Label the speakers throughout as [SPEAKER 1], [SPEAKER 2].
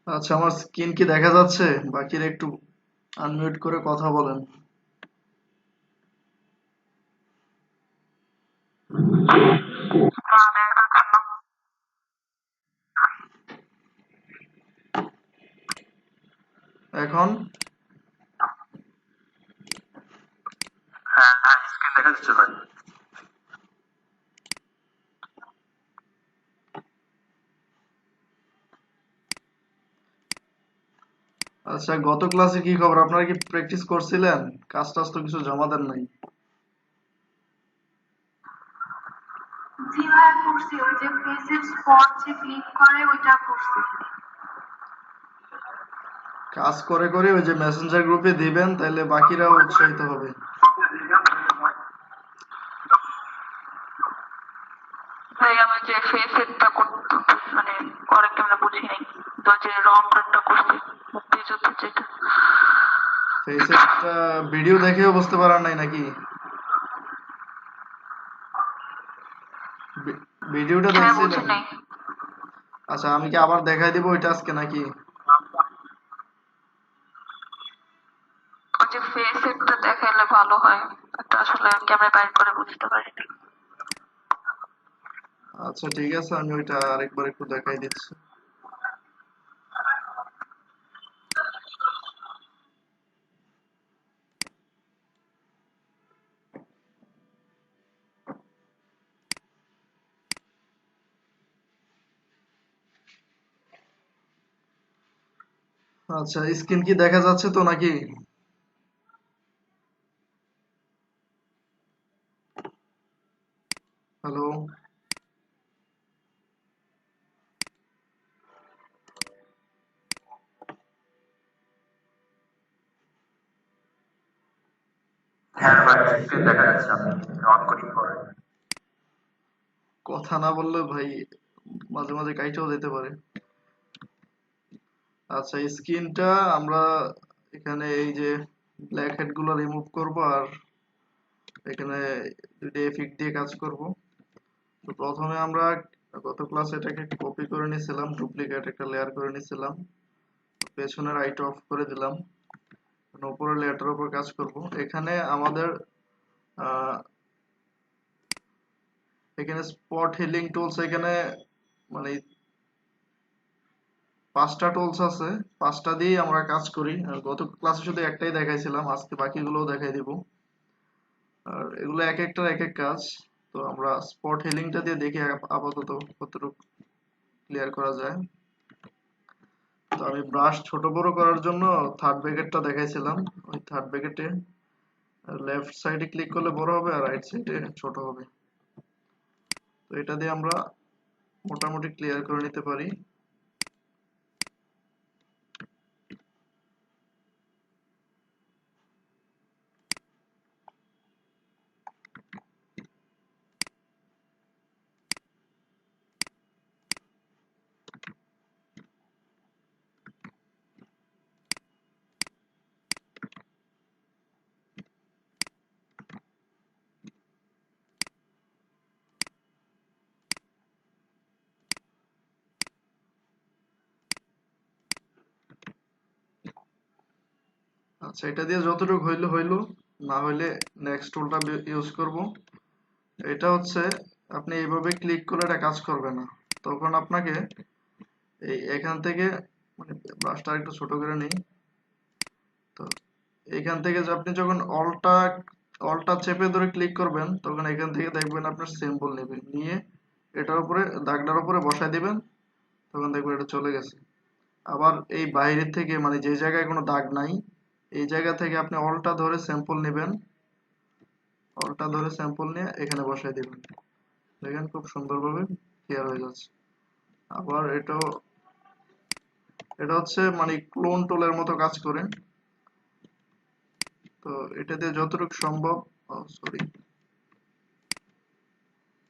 [SPEAKER 1] আচ্ছা, আমার স্ক্রিন কি দেখা যাচ্ছে? বাকিরা একটু আনমিউট করে কথা বলেন। এখন
[SPEAKER 2] হ্যাঁ, স্ক্রিন দেখা যাচ্ছে ভাই।
[SPEAKER 1] আচ্ছা, গত ক্লাসে কি খবর? আপনারা কি প্র্যাকটিস করছিলেন? কাজ টাজ তো কিছু জমা দেন নাই।
[SPEAKER 3] জি ভাইয়া করছি, ওই যে ফেসের স্পট যে ক্লিক করে ওইটা করছি।
[SPEAKER 1] কাজ করে করে ওই যে মেসেঞ্জার গ্রুপে দিবেন, তাহলে বাকিরাও উৎসাহিত হবে।
[SPEAKER 3] ভাই আমার যে ফেসেরটা করতে মানে করে কেমন বুঝি নাই, তো যে রং একটা করছি মুক্তিযুদ্ধ যেটা।
[SPEAKER 1] ফেসেরটা ভিডিও দেখেও বুঝতে পারেন নাই নাকি? ভিডিওটা
[SPEAKER 3] হ্যাঁ বুঝি
[SPEAKER 1] দেখছিলেন?
[SPEAKER 3] নাই।
[SPEAKER 1] আচ্ছা, আমি কি আবার দেখাই দিব ওইটা আজকে নাকি?
[SPEAKER 3] ওই যে ফেসেরটা দেখাইলে ভালো হয়, এটা আসলে ক্যামেরা বাইর করে বুঝতে পারি না।
[SPEAKER 1] আচ্ছা, ঠিক আছে, আমি ওইটা আরেকবার একটু দেখাই দিচ্ছি। আচ্ছা, স্ক্রিন কি দেখা যাচ্ছে তো নাকি? হ্যালো?
[SPEAKER 2] হ্যাঁ ভাই, স্ক্রিন দেখা যাচ্ছে। আমি অন করি পরে।
[SPEAKER 1] কথা না বললে ভাই মাঝে মাঝে কাইটাও যেতে পারে। আচ্ছা, স্ক্রিনটা আমরা এখানে এই যে ব্ল্যাক হেড গুলো রিমুভ করব, আর এখানে দুইটা এফেক্ট দিয়ে কাজ করব। তো প্রথমে আমরা গত ক্লাসে এটাকে কপি করে নিয়েছিলাম, ডুপ্লিকেট একটা লেয়ার করে নিয়েছিলাম। পেছনের আইটা অফ করে দিলাম। উপরের লেয়ারটার উপর কাজ করব। এখানে আমাদের আহ, এখানে স্পট হিলিং টুলস, এখানে মানে 5টা টুলস আছে। 5টা দিয়েই আমরা কাজ করি। আর গত ক্লাসে শুধু একটাই দেখাইছিলাম, আজকে বাকিগুলোও দেখাই দিব। আর এগুলো এক একটার এক এক কাজ। তো আমরা স্পট হিলিংটা দিয়ে দেখি আপাতত কতটুকু ক্লিয়ার করা যায়। তো আমি ব্রাশ ছোট বড় করার জন্য থার্ড ব্র্যাকেটটা দেখাইছিলাম। ওই থার্ড ব্র্যাকেটে লেফট সাইডে ক্লিক করলে বড় হবে, আর রাইট সাইডে ছোট হবে। তো এটা দিয়ে আমরা মোটামুটি ক্লিয়ার করে নিতে পারি। আচ্ছা, এটা দিয়ে যতটুকু হইলো হইলো, না হইলে নেক্সট টুলটা ইউজ করব। এটা হচ্ছে, আপনি এইভাবে ক্লিক করলে এটা কাজ করবে না। তখন আপনাকে এই এখান থেকে, মানে ব্রাশটা একটু ছোট করে নিই। তো এখান থেকে যে আপনি যখন অলটা চেপে ধরে ক্লিক করবেন, তখন এখান থেকে দেখবেন আপনার সিম্বল নেবে, নিয়ে এটার উপরে দাগটার উপরে বসায় দিবেন। তখন দেখবেন এটা চলে গেছে। আবার এই বাইরের থেকে, মানে যে জায়গায় কোনো দাগ নাই, এই জায়গা থেকে আপনি অলটা ধরে স্যাম্পল নেবেন। অলটা ধরে স্যাম্পল নিয়ে এখানে বসায় দিবেন। দেখেন খুব সুন্দরভাবে ক্লিয়ার হয়ে যাচ্ছে। আবার এটা হচ্ছে মানে ক্লোন টুলের মতো কাজ করে। তো এটা দিয়ে যতটুকু সম্ভব, সরি,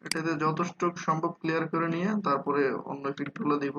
[SPEAKER 1] এটা দিয়ে যতটুকু সম্ভব ক্লিয়ার করে নিয়ে তারপরে অন্য ইফেক্ট গুলো দিব।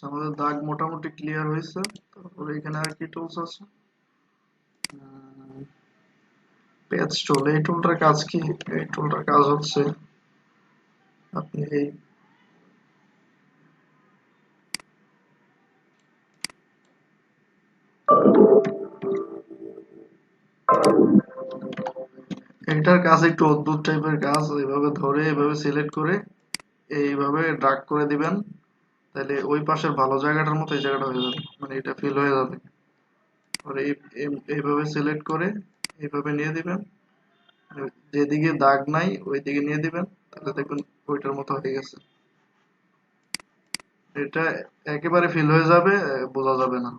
[SPEAKER 1] আচ্ছা, আমাদের দাগ মোটামুটি ক্লিয়ার হয়েছে। তারপরে এখানে আর কি টুলস আছে? পেজ টুল, এই টুলটার কাজ কি? এই টুলটার কাজ হচ্ছে আপনি এইটার কাজ একটু অদ্ভুত টাইপের কাজ। এইভাবে ধরে এইভাবে সিলেক্ট করে এইভাবে ড্রাগ করে দিবেন, তাহলে ওই পাশের ভালো জায়গাটার মতো এই জায়গাটা হয়ে যাবে, মানে এটা ফিল হয়ে যাবে। আর এইভাবে সিলেক্ট করে এইভাবে নিয়ে দিবেন, যেদিকে দাগ নাই ওই দিকে নিয়ে দিবেন, তাহলে দেখবেন ওইটার মতো হয়ে গেছে। এটা একেবারে ফিল হয়ে যাবে, বোঝা যাবে না।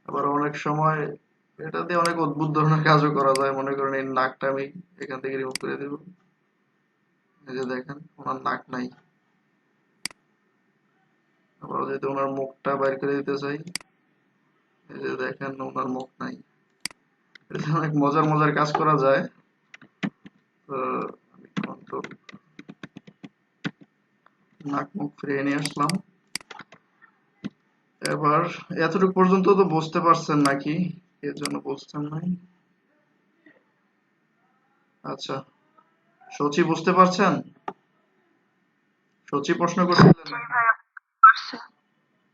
[SPEAKER 1] আবার অনেক সময় এটা দিয়ে অনেক অদ্ভুত ধরনের কাজও করা যায়। মনে করেন এই নাকটা আমি এখান থেকে রিমুভ করে দেব, এই যে দেখেন ওনার নাক নাই। আবার যদি ওনার মুখটা বাইর করে দিতে চাই, এই যে দেখেন ওনার মুখ নাই। এটা দিয়ে অনেক মজার মজার কাজ করা যায়। তো আমি কন্ট্রোল নাক মুখ ফিরিয়ে নিয়ে আসলাম। এবার এতটুকু পর্যন্ত তো বুঝতে পারছেন নাকি? এর জন্য বুঝতেন নাই। আচ্ছা, সচি বুঝতে পারছেন? সচি প্রশ্ন করছিলেন
[SPEAKER 3] জি
[SPEAKER 1] নাকি?
[SPEAKER 3] ভাইয়া, পারছে।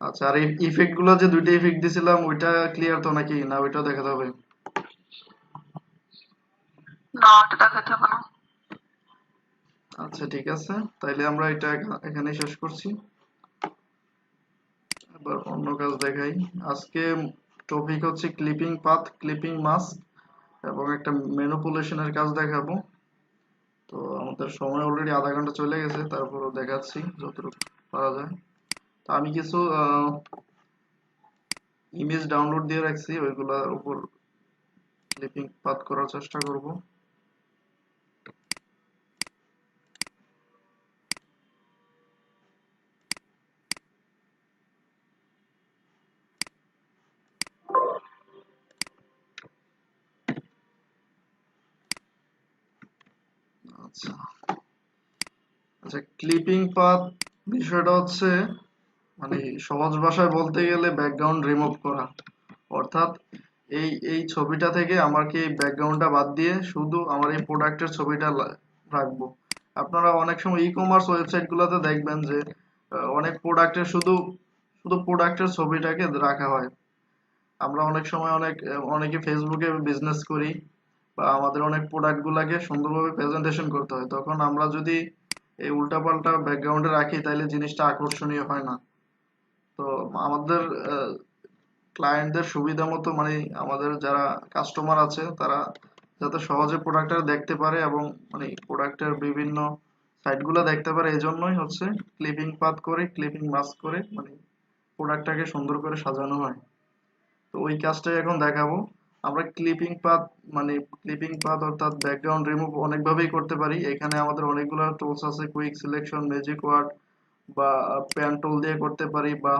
[SPEAKER 1] আচ্ছা, আর এই ইফেক্ট গুলো যে দুইটা ইফেক্ট দিছিলাম ওইটা ক্লিয়ার তো নাকি, না ওইটাও দেখাতে হবে?
[SPEAKER 3] না, ওটা দেখাতে হবে না।
[SPEAKER 1] আচ্ছা ঠিক আছে, তাইলে আমরা এটা এখানেই শেষ করছি। এবার অন্য কাজ দেখাই। আজকে টপিক হচ্ছে ক্লিপিং পাথ, ক্লিপিং মাস্ক এবং একটা ম্যানিপুলেশনের কাজ দেখাবো। তো আমাদের সময় অলরেডি আধা ঘন্টা চলে গেছে, তারপরও দেখাচ্ছি যতটুকু পারা যায়। তো আমি কিছু ইমেজ ডাউনলোড দিয়ে রাখছি, ওইগুলোর উপর ক্লিপিং পাথ করার চেষ্টা করব। আচ্ছা আচ্ছা, ক্লিপিং পাথ বিষয়টা হচ্ছে মানে সহজ ভাষায় বলতে গেলে ব্যাকগ্রাউন্ড রিমুভ করা। অর্থাৎ এই ছবিটা থেকে আমাকে এই ব্যাকগ্রাউন্ডটা বাদ দিয়ে শুধু আমার এই প্রোডাক্টের ছবিটা রাখবো। আপনারা অনেক সময় ই কমার্স ওয়েবসাইট গুলোতে দেখবেন যে অনেক প্রোডাক্টের শুধু শুধু প্রোডাক্টের ছবিটাকে রাখা হয়। আমরা অনেক সময় অনেকে ফেসবুকে বিজনেস করি, বা আমাদের অনেক প্রোডাক্ট গুলাকে সুন্দরভাবে প্রেজেন্টেশন করতে হয়, তখন আমরা যদি এই উল্টাপাল্টা ব্যাকগ্রাউন্ডে রাখি তাহলে জিনিসটা আকর্ষণীয় হয় না। তো আমাদের ক্লায়েন্টদের সুবিধা মতো মানে আমাদের যারা কাস্টমার আছে তারা যাতে সহজে প্রোডাক্টটা দেখতে পারে এবং মানে প্রোডাক্টের বিভিন্ন সাইটগুলো দেখতে পারে, এই জন্যই হচ্ছে ক্লিপিং পাথ করে ক্লিপিং মাস্ক করে মানে প্রোডাক্টটাকে সুন্দর করে সাজানো হয়। তো ওই কাজটাই এখন দেখাবো। আমরা ক্লিপিং পাথ অর্থাৎ ব্যাকগ্রাউন্ড রিমুভ অনেকভাবেই করতে পারি। এখানে আমাদের অনেকগুলো টুলস আছে, কুইক সিলেকশন, ম্যাজিক ওয়ার্ড বা প্যান টুল দিয়ে করতে পারি, বা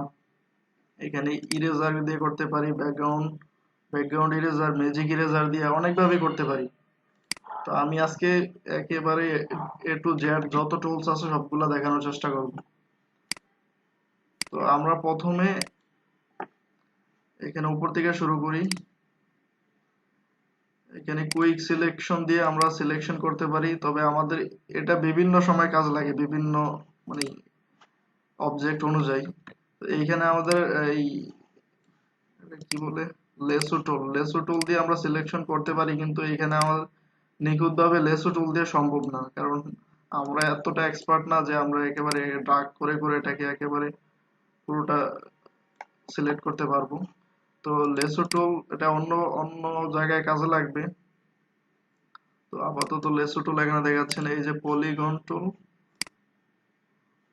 [SPEAKER 1] এখানে ইরেজার দিয়ে করতে পারি, ব্যাকগ্রাউন্ড ইরেজার, ম্যাজিক ইরেজার দিয়ে অনেকভাবে করতে পারি। তো আমি আজকে একেবারে A to Z যত টুলস আছে সবগুলা দেখানোর চেষ্টা করব। তো আমরা প্রথমে এখানে উপর থেকে শুরু করি। এখানে কুইক সিলেকশন দিয়ে আমরা সিলেকশন করতে পারি, তবে আমাদের এটা বিভিন্ন সময় কাজ লাগে, বিভিন্ন মানে অবজেক্ট অনুযায়ী। তো এইখানে আমাদের এই এটা কি বলে, লেসো টুল দিয়ে আমরা সিলেকশন করতে পারি, কিন্তু এখানে আমাদের নিখুঁতভাবে লেসো টুল দিয়ে সম্ভব না, কারণ আমরা এতটা এক্সপার্ট না যে আমরা একেবারে ড্রাগ করে করে এটাকে একেবারে পুরোটা সিলেক্ট করতে পারবো। তো লেসো টুল এটা অন্য অন্য জায়গায় কাজে লাগবে। তো আপাতত লেসো টুল এখানে দেখাচ্ছেন, এই যে পলিগন টুল,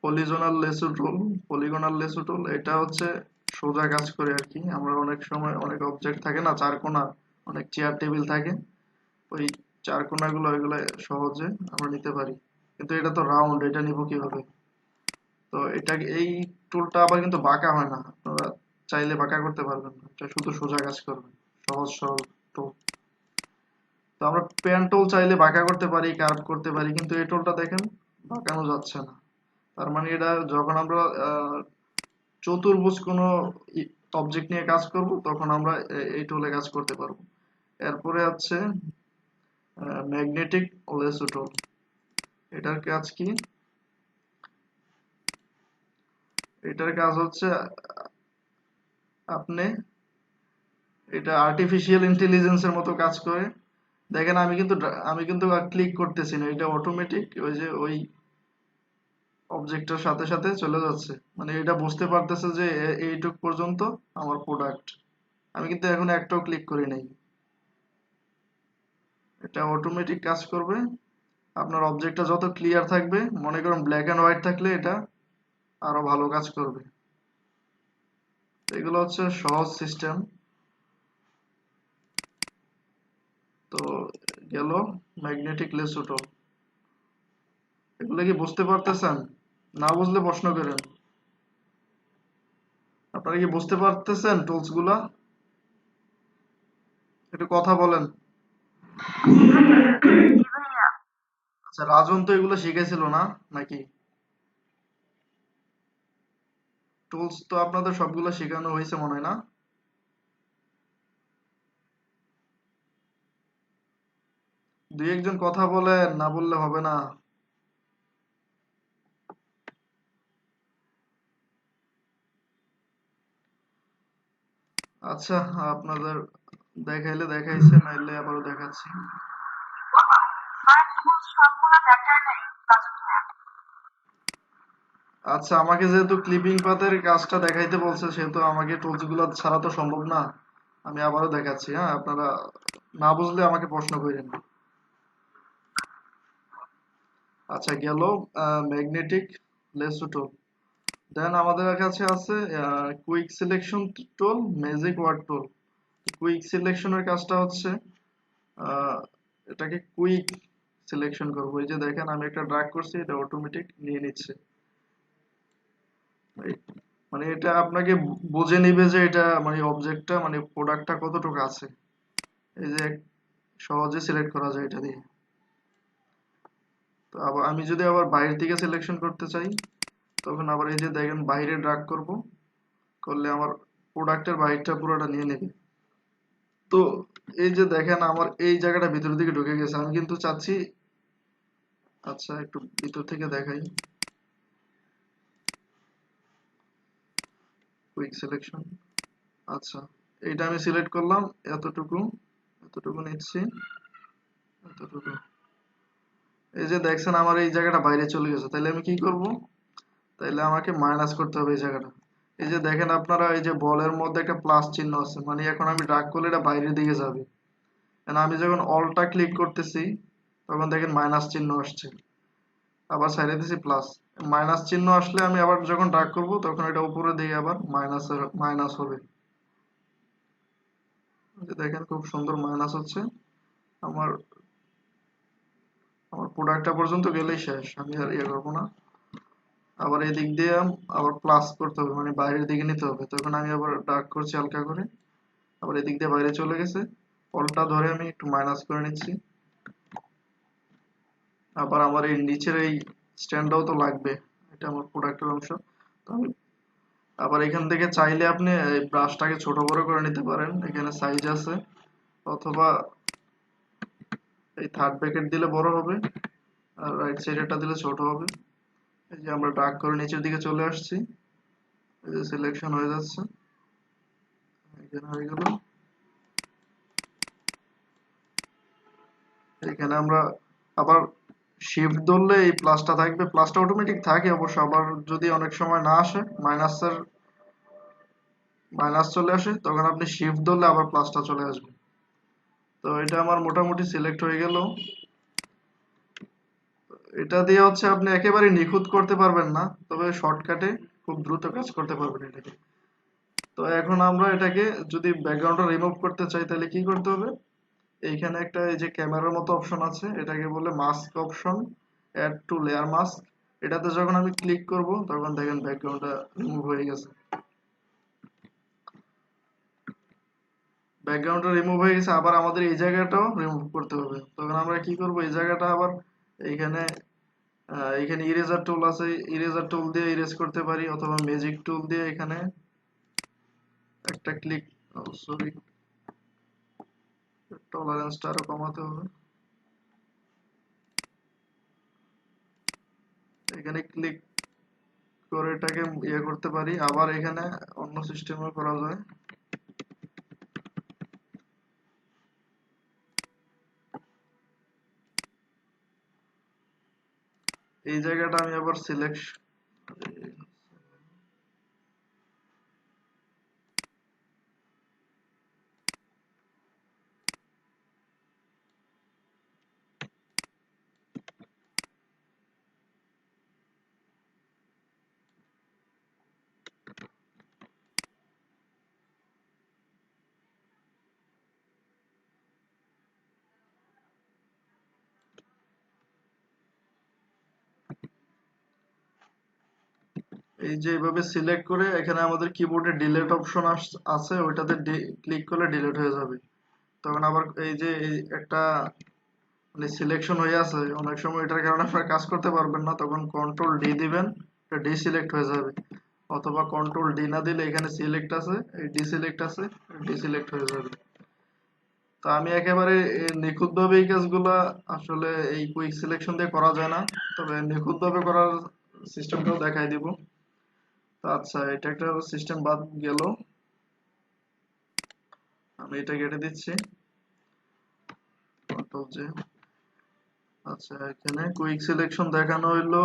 [SPEAKER 1] পলিগনাল লেসো টুল এটা হচ্ছে সোজা কাজ করে আর কি। আমরা অনেক সময় অনেক অবজেক্ট থাকে না চার কোণা, অনেক চেয়ার টেবিল থাকে, ওই চার কোণাগুলো ওইগুলো সহজে আমরা নিতে পারি, কিন্তু এটা তো রাউন্ড, এটা নিব কিভাবে? তো এটা এই টুলটা আবার কিন্তু বাঁকা হয় না, আপনারা চাইলে বাঁকা করতে পারবেন না, এটা শুধু সোজা কাজ করবে, সহজ সরল টুল। তো আমরা পেন টুল চাইলে বাঁকা করতে পারি, কার্ভ করতে পারি, কিন্তু এই টুলটা দেখেন বাঁকানো যাচ্ছে না। তার মানে এটা যখন আমরা চতুর্ভুজ কোনো অবজেক্ট নিয়ে কাজ করব তখন আমরা এই টুলে কাজ করতে পারবো। এরপরে আছে ম্যাগনেটিক লেসো টুল। এটার কাজ কি? এটার কাজ হচ্ছে আপনি এটা আর্টিফিশিয়াল ইন্টেলিজেন্সের মতো কাজ করে। দেখেন আমি কিন্তু ক্লিক করতেছি না, এটা অটোমেটিক ওই যে ওই অবজেক্টের সাথে সাথে চলে যাচ্ছে, মানে এটা বুঝতে পারতেছে যে এইটুক পর্যন্ত আমার প্রোডাক্ট। আমি কিন্তু এখন একটাও ক্লিক করি নাই, এটা অটোমেটিক কাজ করবে। আপনার অবজেক্টটা যত ক্লিয়ার থাকবে, মনে করুন ব্ল্যাক অ্যান্ড হোয়াইট থাকলে এটা আরো ভালো কাজ করবে। এগুলো হচ্ছে সহজ সিস্টেম। তো গেল ম্যাগনেটিক লেসো টুল। এগুলো কি বুঝতে পারতেছেন? না বুঝলে প্রশ্ন করেন। আপনারা কি বুঝতে পারতেছেন টুলস গুলা? একটু কথা বলেন।
[SPEAKER 3] জি ভাইয়া।
[SPEAKER 1] আচ্ছা, রাজন তো এগুলো শিখেছিল না নাকি? টুলস তো আপনাদের সবগুলো শেখানো হয়েছে মনে হয় না? দুই একজন কথা বলেন, না বললে হবে না। আচ্ছা, আপনাদের দেখাইলে দেখাইছে, নাইলে আবারও দেখাচ্ছি।
[SPEAKER 3] আর সবগুলো দেখায় নাই রাজু ভাইয়া।
[SPEAKER 1] আচ্ছা, আমাকে যেহেতু ক্লিপিং পাতের কাজটা দেখাইতে বলছে, সেহেতু আমাকে টুলস গুলো ছাড়া তো সম্ভব না। আমি আবারও দেখাচ্ছি, হ্যাঁ? আপনারা না বুঝলে আমাকে প্রশ্ন করেন। আচ্ছা, গেল ম্যাগনেটিক লেসো টুল। দেন আমাদের কাছে আছে quick selection tool, magic wand tool. Quick সিলেকশনের কাজটা হচ্ছে আহ, এটাকে কুইক সিলেকশন করবো। এই যে দেখেন আমি একটা ড্র্যাগ করছি, এটা অটোমেটিক নিয়ে নিচ্ছে। মানে এটা আপনাকে বুঝে নিবে যে এটা মানে অবজেক্টটা মানে প্রোডাক্টটা কতটুকু আছে। এই যে সহজে সিলেক্ট করা যায় এটা দিয়ে। তো আবার আমি যদি আবার বাইরের দিকে সিলেকশন করতে চাই, তখন আবার এই যে দেখেন বাইরে ড্র্যাগ করব, করলে আমার প্রোডাক্টের বাইরটা পুরোটা নিয়ে নেবে। তো এই যে দেখেন আমার এই জায়গাটা ভিতরের দিকে ঢুকে গেছে, আমি কিন্তু চাচ্ছি। আচ্ছা, একটু ভিতর থেকে দেখাই। Quick selection. আচ্ছা, এইটা আমি সিলেক্ট করলাম, এতটুকু এতটুকু নিচ্ছি, এতটুকু। এই যে দেখছেন আমার এই জায়গাটা বাইরে চলে গেছে, তাহলে আমি কি করব? তাহলে আমাকে মাইনাস করতে হবে এই জায়গাটা। এই যে দেখেন আপনারা এই যে বলের মধ্যে একটা প্লাস চিহ্ন আছে, মানে এখন আমি ড্র্যাগ করলে এটা বাইরের দিকে যাবে। And আমি যখন অলটা ক্লিক করতেছি, তখন দেখেন মাইনাস চিহ্ন আসছে। আবার সাইডে দিছি প্লাস। মাইনাস চিহ্ন আসলে আমি আবার যখন ড্র্যাগ করব, তখন এটা উপরে দিকে আবার মাইনাস হবে। এই যে দেখেন খুব সুন্দর মাইনাস হচ্ছে। আমার আমার প্রোডাক্টটা পর্যন্ত গেলেই শেষ, আমি আর ইয়ে করবো না। আবার এই দিক দিয়ে আবার প্লাস করতে হবে, মানে বাইরের দিকে নিতে হবে। তখন আমি আবার ডার্ক করছি হালকা করে, আবার এদিক দিয়ে বাইরে চলে গেছে। অলটা ধরে আমি একটু মাইনাস করে নিচ্ছি। আবার আমার এই নিচের এই স্ট্যান্ডটাও তো লাগবে, এটা আমার প্রোডাক্টের অংশ। তো আমি আবার এখান থেকে চাইলে আপনি এই ব্রাশটাকে ছোট বড় করে নিতে পারেন, এখানে সাইজ আছে। অথবা এই থার্ড ব্র্যাকেট দিলে বড় হবে, আর রাইট সাইডেরটা দিলে ছোট হবে। এই যে আমরা ডার্ক করে নিচের দিকে চলে আসছি, এই যে সিলেকশন হয়ে যাচ্ছে, এখানে হয়ে গেল। এখানে আমরা আবার শিফট ধরলে এই প্লাসটা থাকবে, প্লাসটা অটোমেটিক থাকে অবশ্য। আবার যদি অনেক সময় না আসে, মাইনাস চলে আসে, তখন আপনি শিফট ধরলে আবার প্লাসটা চলে আসবে। তো এটা আমার মোটামুটি সিলেক্ট হয়ে গেল। এটা দিয়ে হচ্ছে আপনি একেবারে নিখুঁত করতে পারবেন না, তবে শর্টকাটে খুব দ্রুত কাজ করতে পারবেন এটাকে। তো এখন আমরা এটাকে যদি ব্যাকগ্রাউন্ডটা রিমুভ করতে চাই, তাহলে কি করতে হবে? এইখানে একটা এই যে ক্যামেরার মতো অপশন আছে, এটাকে বলে mask option, add to layer mask. এটাতে যখন আমি ক্লিক করব, তখন দেখেন ব্যাকগ্রাউন্ডটা রিমুভ হয়ে গেছে। ব্যাকগ্রাউন্ডটা রিমুভ হয়ে গেছে, আবার আমাদের এই জায়গাটাও রিমুভ করতে হবে। তখন আমরা কি করব? এই জায়গাটা আবার এইখানে এখানে ইরেজার টুল আছে, ইরেজার টুল দিয়ে ইরেজ করতে পারি, অথবা ম্যাজিক টুল দিয়ে এখানে একটা ক্লিক, সরি টলারেন্সটা আরো কমাতে হবে, এখানে ক্লিক করে এটাকে ইয়ে করতে পারি। আবার এখানে অন্য সিস্টেমে করা যায়। এই জায়গাটা আমি আবার সিলেক্ট, এই যে এইভাবে সিলেক্ট করে এখানে আমাদের কিবোর্ডে ডিলিট অপশন আছে, ওইটাতে ক্লিক করলে ডিলিট হয়ে যাবে। তখন আবার এই যে এই একটা মানে সিলেকশন হয়ে আছে, অনেক সময় এটার কারণে আপনারা কাজ করতে পারবেন না, তখন কন্ট্রোল ডি দিবেন, এটা ডিসিলেক্ট হয়ে যাবে। অথবা কন্ট্রোল ডি না দিলে এখানে সিলেক্ট আছে, এই ডিসিলেক্ট আছে, ডিসিলেক্ট হয়ে যাবে। তো আমি একেবারে নিখুঁতভাবে এই কাজগুলা আসলে এই কুইক সিলেকশন দিয়ে করা যায় না, তবে নিখুঁতভাবে করার সিস্টেমটাও দেখাই দিব। তো আচ্ছা, এটা একটা সিস্টেম বাদ গেল, আমি এটা কেটে দিচ্ছি, কন্ট্রোল জে। আচ্ছা, এখানে কুইক সিলেকশন দেখানো হইলো,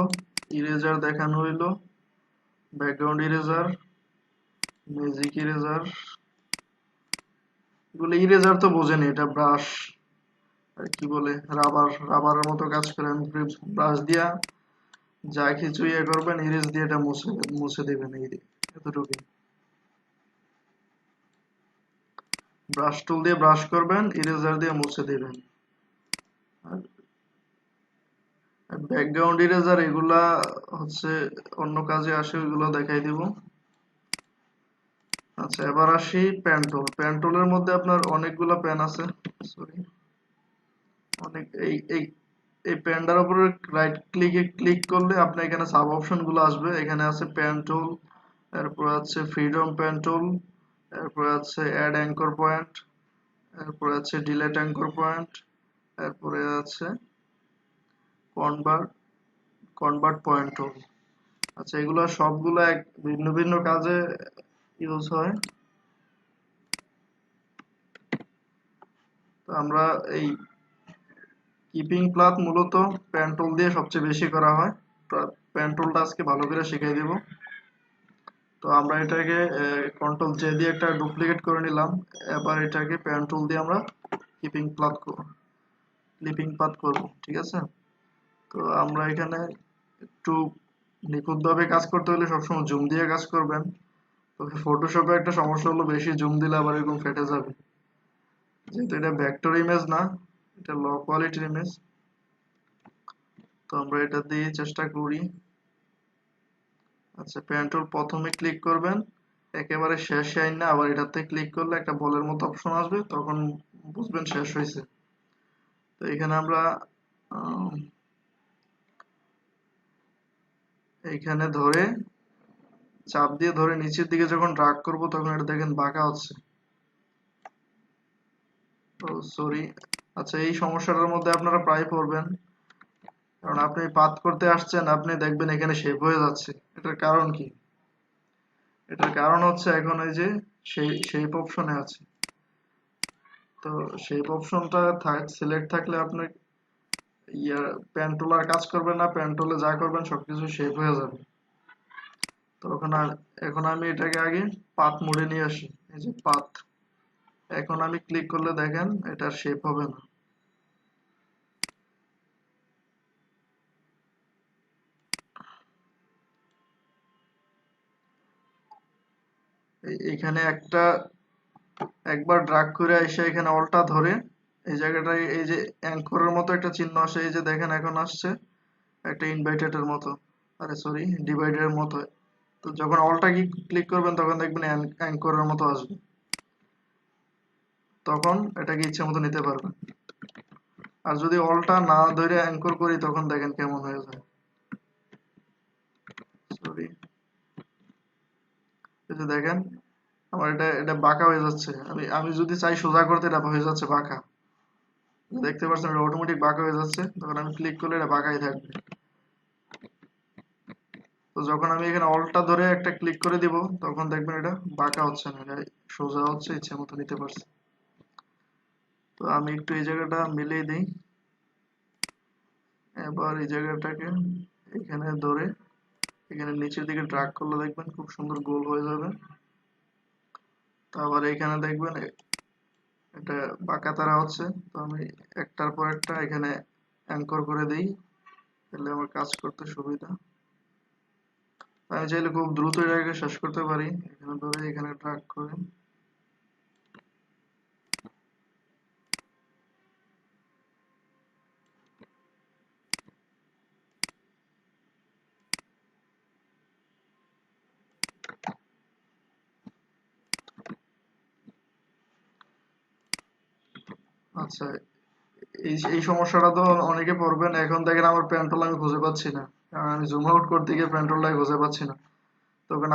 [SPEAKER 1] ইরেজার দেখানো হইলো, ব্যাকগ্রাউন্ড ইরেজার, ম্যাজিক ইরেজার, এগুলো ইরেজার তো বোঝেনি, এটা ব্রাশ আর কি বলে রাবারের মতো কাজ করে। আমি ব্রাশ দিয়া যা কিছু ইয়ে করবেন ইরেজ দিয়ে এটা মুছে মুছে দেবেন, এই এতটুকুই। ব্রাশ টুল দিয়ে ব্রাশ করবেন, ইরেজার দিয়ে মুছে দেবেন। আর ব্যাকগ্রাউন্ড ইরেজার এগুলা হচ্ছে অন্য কাজে আসে, ওইগুলো দেখাই দিব। আচ্ছা, এবার আসি প্যান টুল। প্যান টুলের মধ্যে আপনার অনেকগুলো প্যান আছে, সরি অনেক, এই এই এই প্যানটার উপরে রাইট ক্লিক করলে আপনার এখানে সাব অপশন গুলো আসবে। এখানে আছে প্যান টুল, এরপর আছে ফ্রিডম প্যান টুল, এরপর আছে অ্যাড অ্যাঙ্কর পয়েন্ট, এরপর আছে ডিলেট অ্যাঙ্কর পয়েন্ট, এরপরে আছে কনভার্ট কনভার্ট পয়েন্ট টুল। আচ্ছা, এগুলো সবগুলো ভিন্ন ভিন্ন কাজে ইউজ হয়। তো আমরা এই কিপিং প্লাস মূলত প্যান টুল দিয়ে সবচেয়ে বেশি করা হয়। প্যান টুলটা আজকে ভালো করে শিখিয়ে দিব। তো আমরা এটাকে কন্ট্রোল জে দিয়ে একটা ডুপ্লিকেট করে নিলাম। এবার এটাকে প্যান টুল দিয়ে আমরা কিপিং প্লাস ক্লিপিং পাথ করব, ঠিক আছে। তো আমরা এখানে একটু নিখুঁতভাবে কাজ করতে হলে সবসময় জুম দিয়ে কাজ করবেন। তবে ফটোশপে একটা সমস্যা হলো, বেশি জুম দিলে আবার এরকম ফেটে যাবে, যেহেতু এটা ভেক্টর ইমেজ না, এটা লো কোয়ালিটির ইমেজ। তো আমরা এটা দিয়ে চেষ্টা করি। আচ্ছা, প্যান টুল প্রথমে ক্লিক করবেন, একেবারে শেষে আইন না, আবার এটাতে ক্লিক করলে একটা বলের মতো অপশন আসবে, তখন বুঝবেন শেষ হয়েছে। তো এখানে আমরা এইখানে ধরে চাপ দিয়ে ধরে নিচের দিকে যখন ড্রাগ করব তখন এটা দেখেন বাঁকা হচ্ছে। তো সরি। আচ্ছা, এই সমস্যাটার মধ্যে আপনারা প্রায় পড়বেন, কারণ আপনি পাথ করতে আসছেন, আপনি দেখবেন এখানে শেপ হয়ে যাচ্ছে। এটার কারণ কি? এটার কারণ হচ্ছে এখন এই যে শেপ অপশনে আছে। তো শেপ অপশনটা সিলেক্ট থাকলে আপনি প্যান টুল আর কাজ করবে না, প্যান টুলে যা করবেন সবকিছু শেপ হয়ে যাবে। তো এখন আমি এটাকে আগে পাথ মোডে নিয়ে আসি, এই যে পাথ। এখন আমি ক্লিক করলে দেখেন এটার শেপ হবে না। এইখানে একবার ড্রাগ করে এসে এখানে অলটা ধরে এই জায়গাটায় এই যে অ্যাঙ্করের মতো একটা চিহ্ন আসে, এই যে দেখেন এখন আসছে একটা ইনভাইটেডের মতো, আরে সরি ডিভাইডের মতো। তো যখন অলটা ক্লিক করবেন তখন দেখবেন অ্যাঙ্করের মতো আসবে, তখন এটাকে ইচ্ছে মতো নিতে পারবেন। আর যদি অলটা না ধরে অ্যাঙ্কর করি তখন দেখেন কেমন হয়ে যায়। যে দেখেন আমার এটা বাঁকা হয়ে যাচ্ছে, আমি আমি যদি চাই সোজা করতে এটা হয়ে যাচ্ছে বাঁকা। দেখতে পাচ্ছেন এটা অটোমেটিক বাঁকা হয়ে যাচ্ছে, তখন আমি ক্লিক করলে এটা বাঁকাই থাকবে। তো যখন আমি এখানে অল্টটা ধরে একটা ক্লিক করে দিব তখন দেখবেন এটা বাঁকা হচ্ছে না, এটা সোজা হচ্ছে, ইচ্ছে মতো নিতে পারছি। তো আমি একটু এই জায়গাটা মিলিয়ে দিই। এবার এই জায়গাটাকে এখানে ধরে এখানে নিচের দিকে ড্রাগ করলে দেখবেন খুব সুন্দর গোল হয়ে যাবে। তো আবার এখানে দেখবেন এটা বাঁকা তারা হচ্ছে, তো আমি একটার পর একটা এখানে অ্যাঙ্কর করে দিই, তাহলে আমার কাজ করতে সুবিধা। আমি চাইলে খুব দ্রুত এটাকে শেষ করতে পারি, এখানে ধরে এখানে ড্রাগ করে। আচ্ছা, এই এই সমস্যাটা তো অনেকে পড়বেন। এখন দেখেন আমার পেন্ট্রোল আমি খুঁজে পাচ্ছি না, কারণ আমি জুম আউট করতে গিয়ে পেন্ট্রোলটাই খুঁজে পাচ্ছি না। তখন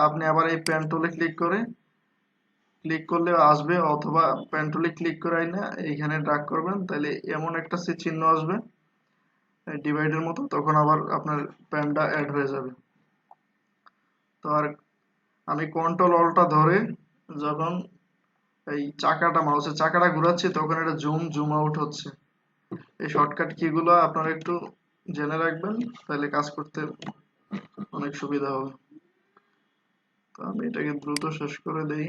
[SPEAKER 1] আপনি আবার এই পেন্ট্রোলে ক্লিক করলে আসবে, অথবা পেন্ট্রোলে ক্লিক করে না এইখানে ড্রাগ করবেন, তাহলে এমন একটা চিহ্ন আসবে ডিভাইডের মতো, তখন আবার আপনার প্যানটা অ্যাড হয়ে যাবে। তো আর আমি কন্ট্রোল অল্টটা ধরে যখন এই মাউসের চাকাটা ঘোরাচ্ছি তখন এটা জুম আউট হচ্ছে। এই শর্টকাট কিগুলো আপনারা একটু জেনে রাখবেন, তাহলে কাজ করতে অনেক সুবিধা হবে। তো আমি এটাকে দ্রুত শেষ করে দেই।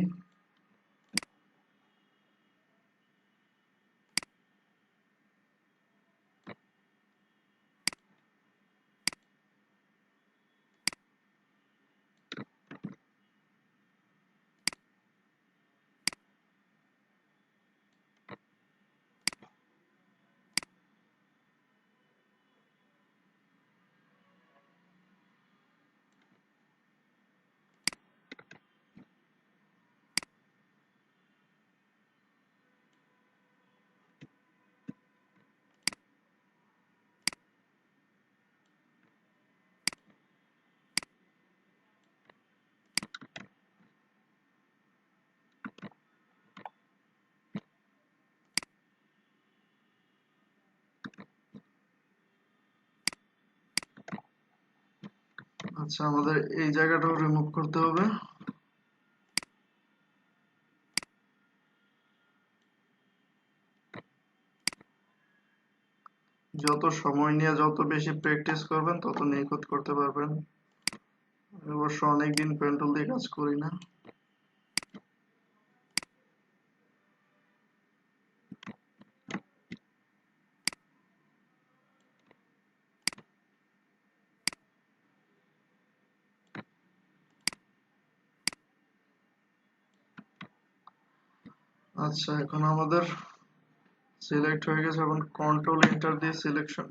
[SPEAKER 1] আচ্ছা, আমাদের এই জায়গাটাও রিমুভ করতে হবে। যত সময় নিয়ে যত বেশি প্র্যাকটিস করবেন তত নিখুঁত করতে পারবেন। আমি অবশ্য অনেকদিন পেন্টুল দিয়ে কাজ করি না। আচ্ছা, এখন আমাদের সিলেক্ট হয়ে গেছে, এখন কন্ট্রোল এন্টার দিয়ে সিলেকশন।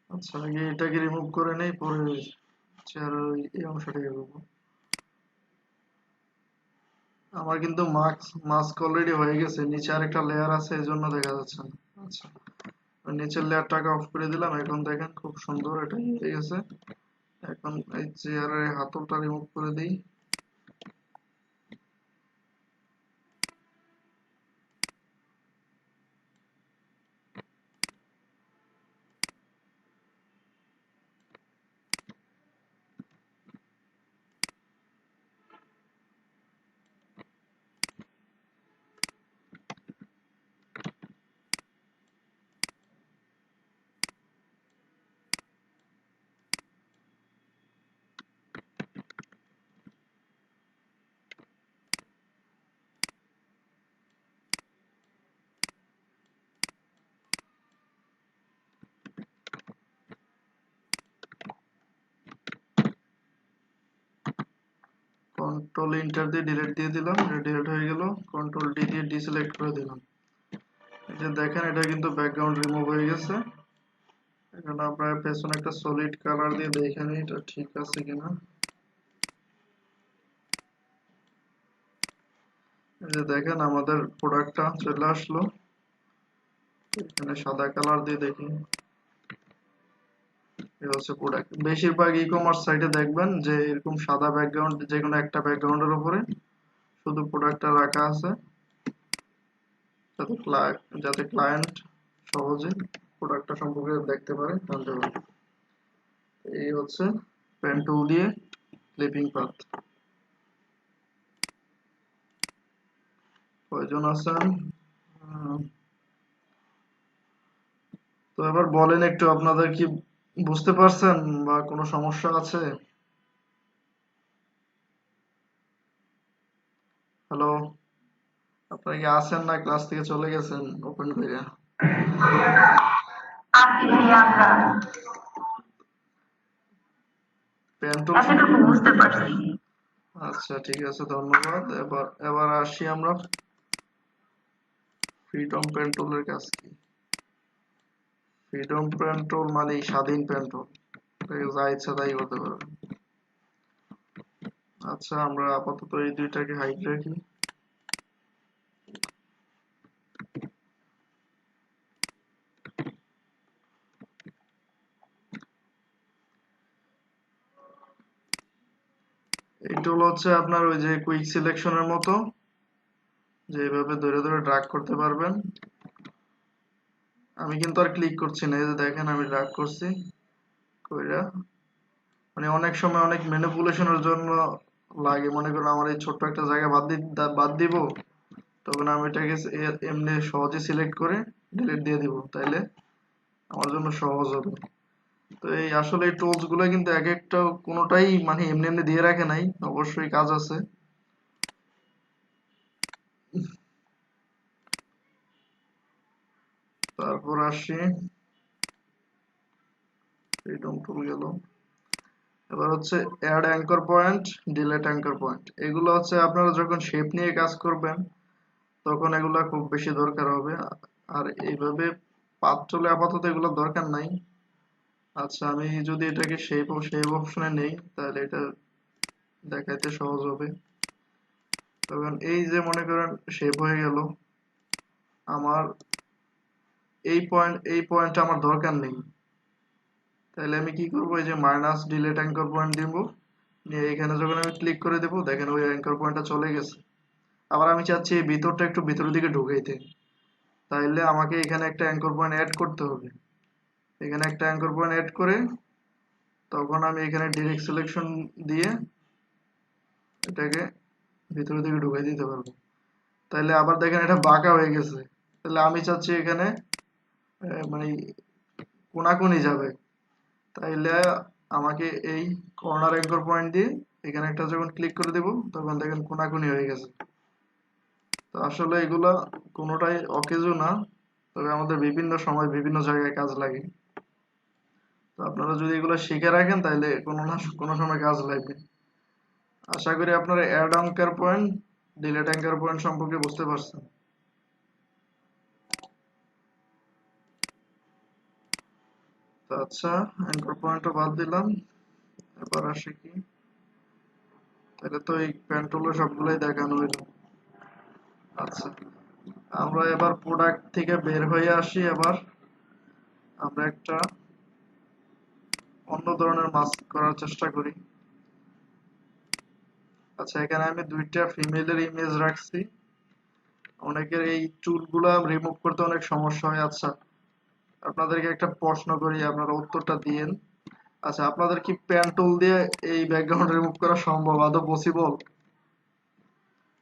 [SPEAKER 1] আচ্ছা, আগে এটাকে রিমুভ করে নেই, পরে চেহারার এই অংশটা করবো। আমার কিন্তু মাস্ক অলরেডি হয়ে গেছে, নিচে আরেকটা লেয়ার আছে এই জন্য দেখা যাচ্ছে না। আচ্ছা, নিচের লেয়ারটাকে অফ করে দিলাম, এখন দেখেন খুব সুন্দর এটা হয়ে গেছে। এখন এই চেয়ারের হাতলটা রিমুভ করে দিই। কন্ট্রোল এন্টার দিয়ে ডিলিট দিয়ে দিলাম, এটা ডিলিট হয়ে গেল। কন্ট্রোল ডি দিয়ে ডিসিলেক্ট করে দিলাম। এই যে দেখেন এটা কিন্তু ব্যাকগ্রাউন্ড রিমুভ হয়ে গেছে। এখানে আমরা পেছনে একটা সলিড কালার দিয়ে দেখে নিই এটা ঠিক আছে কিনা। এই যে দেখেন আমাদের প্রোডাক্টটা চলে আসলো। এখানে সাদা কালার দিয়ে দেখি, এই হচ্ছে প্রোডাক্ট। বেশিরভাগ ই কমার্স সাইটে দেখবেন যে এরকম সাদা ব্যাকগ্রাউন্ড, যে কোনো একটা ব্যাকগ্রাউন্ডের উপরে শুধু প্রোডাক্টটা রাখা আছে, যাতে ক্লায়েন্ট সহজে প্রোডাক্টটা সম্পর্কে দেখতে পারে, জানতে পারে। এই হচ্ছে পেন টুল দিয়ে ক্লিপিং পাথ। কয়জন আছেন? তো এবার বলেন একটু, আপনাদের কি বুঝতে পারছেন বা কোনো সমস্যা আছে? হ্যালো, আপনারা কি আছেন না ক্লাস থেকে চলে গেছেন ওপেন করে?
[SPEAKER 3] আছি ভাইয়া আমরা
[SPEAKER 1] পেন টুল
[SPEAKER 3] এতটুকু বুঝতে পারছি।
[SPEAKER 1] আচ্ছা ঠিক আছে, ধন্যবাদ। এবার এবার আসি আমরা ফ্রিডম পেন টুলের কাছ কি। ফ্রিডম পেন টুল মানে স্বাধীন পেন টুল, যা ইচ্ছা তাই করতে পারবেন। আচ্ছা আমরা আপাতত এই দুইটাকে হাইড রাখি। এই টুল হচ্ছে আপনার ওই যে কুইক সিলেকশনের মতো, যে এইভাবে ধরে ধরে ড্রাগ করতে পারবেন। আমি কিন্তু আর ক্লিক করছি না, এই যে দেখেন আমি ড্রাগ করছি কইরা। মানে অনেক সময় অনেক ম্যানিপুলেশনের জন্য লাগে, মনে করেন আমার এই ছোট্ট একটা জায়গা বাদ দিব, তখন আমি এটাকে এমনি সহজে সিলেক্ট করে ডিলিট দিয়ে দিব, তাইলে আমার জন্য সহজ হবে। তো এই আসলে এই টুলস গুলো কিন্তু এক একটা কোনোটাই মানে এমনি এমনি দিয়ে রাখে নাই, অবশ্যই কাজ আছে। তারপর আসি, ফ্রিডম টুল গেল। এবার হচ্ছে add anchor point, delete anchor point. এগুলো হচ্ছে আপনারা যখন শেপ নিয়ে কাজ করবেন তখন এগুলা খুব বেশি দরকার হবে। আর এইভাবে পাথ চলে আপাতত এগুলো দরকার নাই। আচ্ছা আমি যদি এটাকে শেপ অপশনে নেই, তাহলে এটা দেখাইতে সহজ হবে। তখন এই যে মনে করেন শেপ হয়ে গেল, আমার এই পয়েন্টটা আমার দরকার নেই, তাহলে আমি কি করব, এই যে মাইনাস ডিলেট অ্যাঙ্কর পয়েন্ট দিব, নিয়ে এখানে যখন আমি ক্লিক করে দেবো দেখেন ওই অ্যাঙ্কর পয়েন্টটা চলে গেছে। আবার আমি চাচ্ছি এই ভিতরটা একটু ভিতরের দিকে ঢুকাইতে, তাইলে আমাকে এখানে একটা অ্যাঙ্কর পয়েন্ট অ্যাড করতে হবে। এখানে একটা অ্যাঙ্কর পয়েন্ট অ্যাড করে তখন আমি এখানে ডিরেক্ট সিলেকশন দিয়ে এটাকে ভিতরের দিকে ঢুকাই দিতে পারবো। তাইলে আবার দেখেন এটা বাঁকা হয়ে গেছে। তাহলে আমি চাচ্ছি এখানে মানে কোনাকুনি যাবে, তাইলে আমাকে এই কর্নার অ্যাঙ্কর পয়েন্ট দিয়ে এখানে একটা যখন ক্লিক করে দেব তখন দেখেন কোনাকুনি হয়ে গেছে। তো আসলে এগুলা কোনোটাই অকেজো না, তবে আমাদের বিভিন্ন সময় বিভিন্ন জায়গায় কাজ লাগে। তো আপনারা যদি এগুলো শিখে রাখেন তাহলে কোনো না কোনো সময় কাজ লাগবে। আশা করি আপনারা add anchor point, delete anchor point সম্পর্কে বুঝতে পারছেন। তো আচ্ছা, অ্যাঙ্কর পয়েন্টও বাদ দিলাম। এবার আসি কি, তাহলে তো এই পেন্টুলো সবগুলোই দেখানো হইলো। আচ্ছা আমরা এবার প্রোডাক্ট থেকে বের হয়ে আসি। এবার আমরা একটা অন্য ধরনের মাস্ক করার চেষ্টা করি। আচ্ছা এখানে আমি দুইটা ফিমেলের ইমেজ রাখছি। অনেকের এই চুলগুলা রিমুভ করতে অনেক সমস্যা হয়। আচ্ছা আপনাদেরকে একটা প্রশ্ন করি, আপনারা উত্তরটা দিয়েন। আচ্ছা আপনাদের কি পেন টুল দিয়ে এই ব্যাকগ্রাউন্ড রিমুভ করা সম্ভব, আদৌ পসিবল?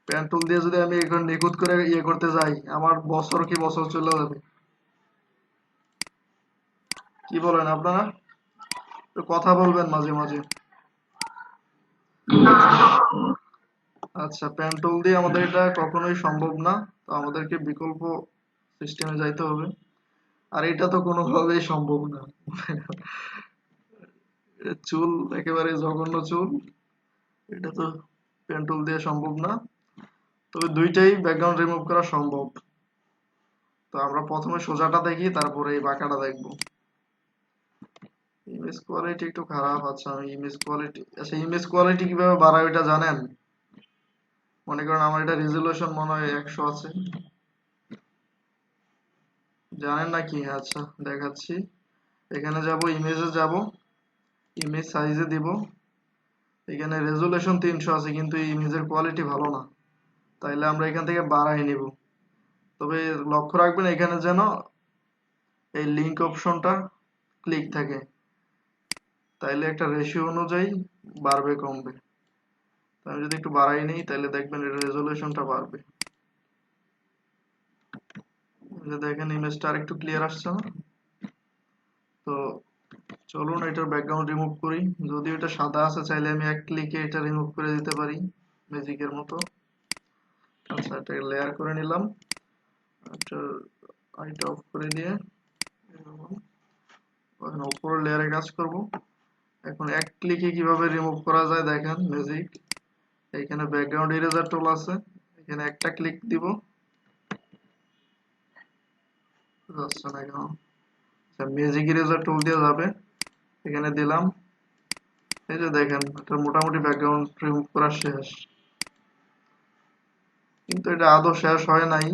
[SPEAKER 1] পেন টুল দিয়ে যদি আমি এখন নিখুঁত করে ইয়ে করতে যাই, আমার বছর কি বছর চলে যাবে। কি বলেন আপনারা? একটু কথা বলবেন মাঝে মাঝে। আচ্ছা পেন টুল দিয়ে আমাদের এটা কখনোই সম্ভব না, তো আমাদেরকে বিকল্প সিস্টেমে যাইতে হবে। আর এটা তো কোনোভাবেই সম্ভব না। চুল একেবারে জঘন্য চুল, এটা তো পেন টুল দিয়ে সম্ভব না। তবে দুইটাই ব্যাকগ্রাউন্ড রিমুভ করা সম্ভব। তো আমরা প্রথমে সোজাটা দেখি, তারপরে এই বাঁকাটা দেখবো। ইমেজ কোয়ালিটি একটু খারাপ। আচ্ছা আমি ইমেজ কোয়ালিটি কিভাবে বাড়ায় ওইটা জানেন? মনে করেন আমার এটা রেজুলেশন মনে হয় 100 আছে, জানেন নাকি? আচ্ছা দেখাচ্ছি। এখানে যাব, ইমেজে যাব, ইমেজ সাইজে দিব। এখানে রেজুলেশন 300 আছে কিন্তু এই ইমেজের কোয়ালিটি ভালো না, তাইলে আমরা এখান থেকে বাড়াই নিব। তবে লক্ষ্য রাখবেন এখানে যেন এই লিঙ্ক অপশনটা ক্লিক থাকে, তাইলে একটা রেশিও অনুযায়ী বাড়বে কমবে। তো আমি যদি একটু বাড়াই নিই তাহলে দেখবেন এর রেজুলেশনটা বাড়বে। এই যে দেখেন ইমেজটা আর একটু ক্লিয়ার আসছে না? তো চলুন এটার ব্যাকগ্রাউন্ড রিমুভ করি। যদি এটা সাদা আছে চাইলে আমি এক ক্লিকে এটা রিমুভ করে দিতে পারি ম্যাজিকের মতো। আচ্ছা এটা লেয়ার করে নিলাম, এটা আইটা অফ করে দিয়ে এখন উপরের লেয়ারে কাজ করব। এখন এক ক্লিকে কিভাবে রিমুভ করা যায় দেখেন ম্যাজিক। এখানে ব্যাকগ্রাউন্ড ইরেজার টুল আছে, এখানে একটা ক্লিক দিব, যাচ্ছে না কেন? ম্যাজিক ইরেজার টুল দিয়ে যাবে, এখানে দিলাম। এই যে দেখেন এটা মোটামুটি ব্যাকগ্রাউন্ড রিমুভ করা শেষ, কিন্তু এটা আদৌ শেষ হয় নাই।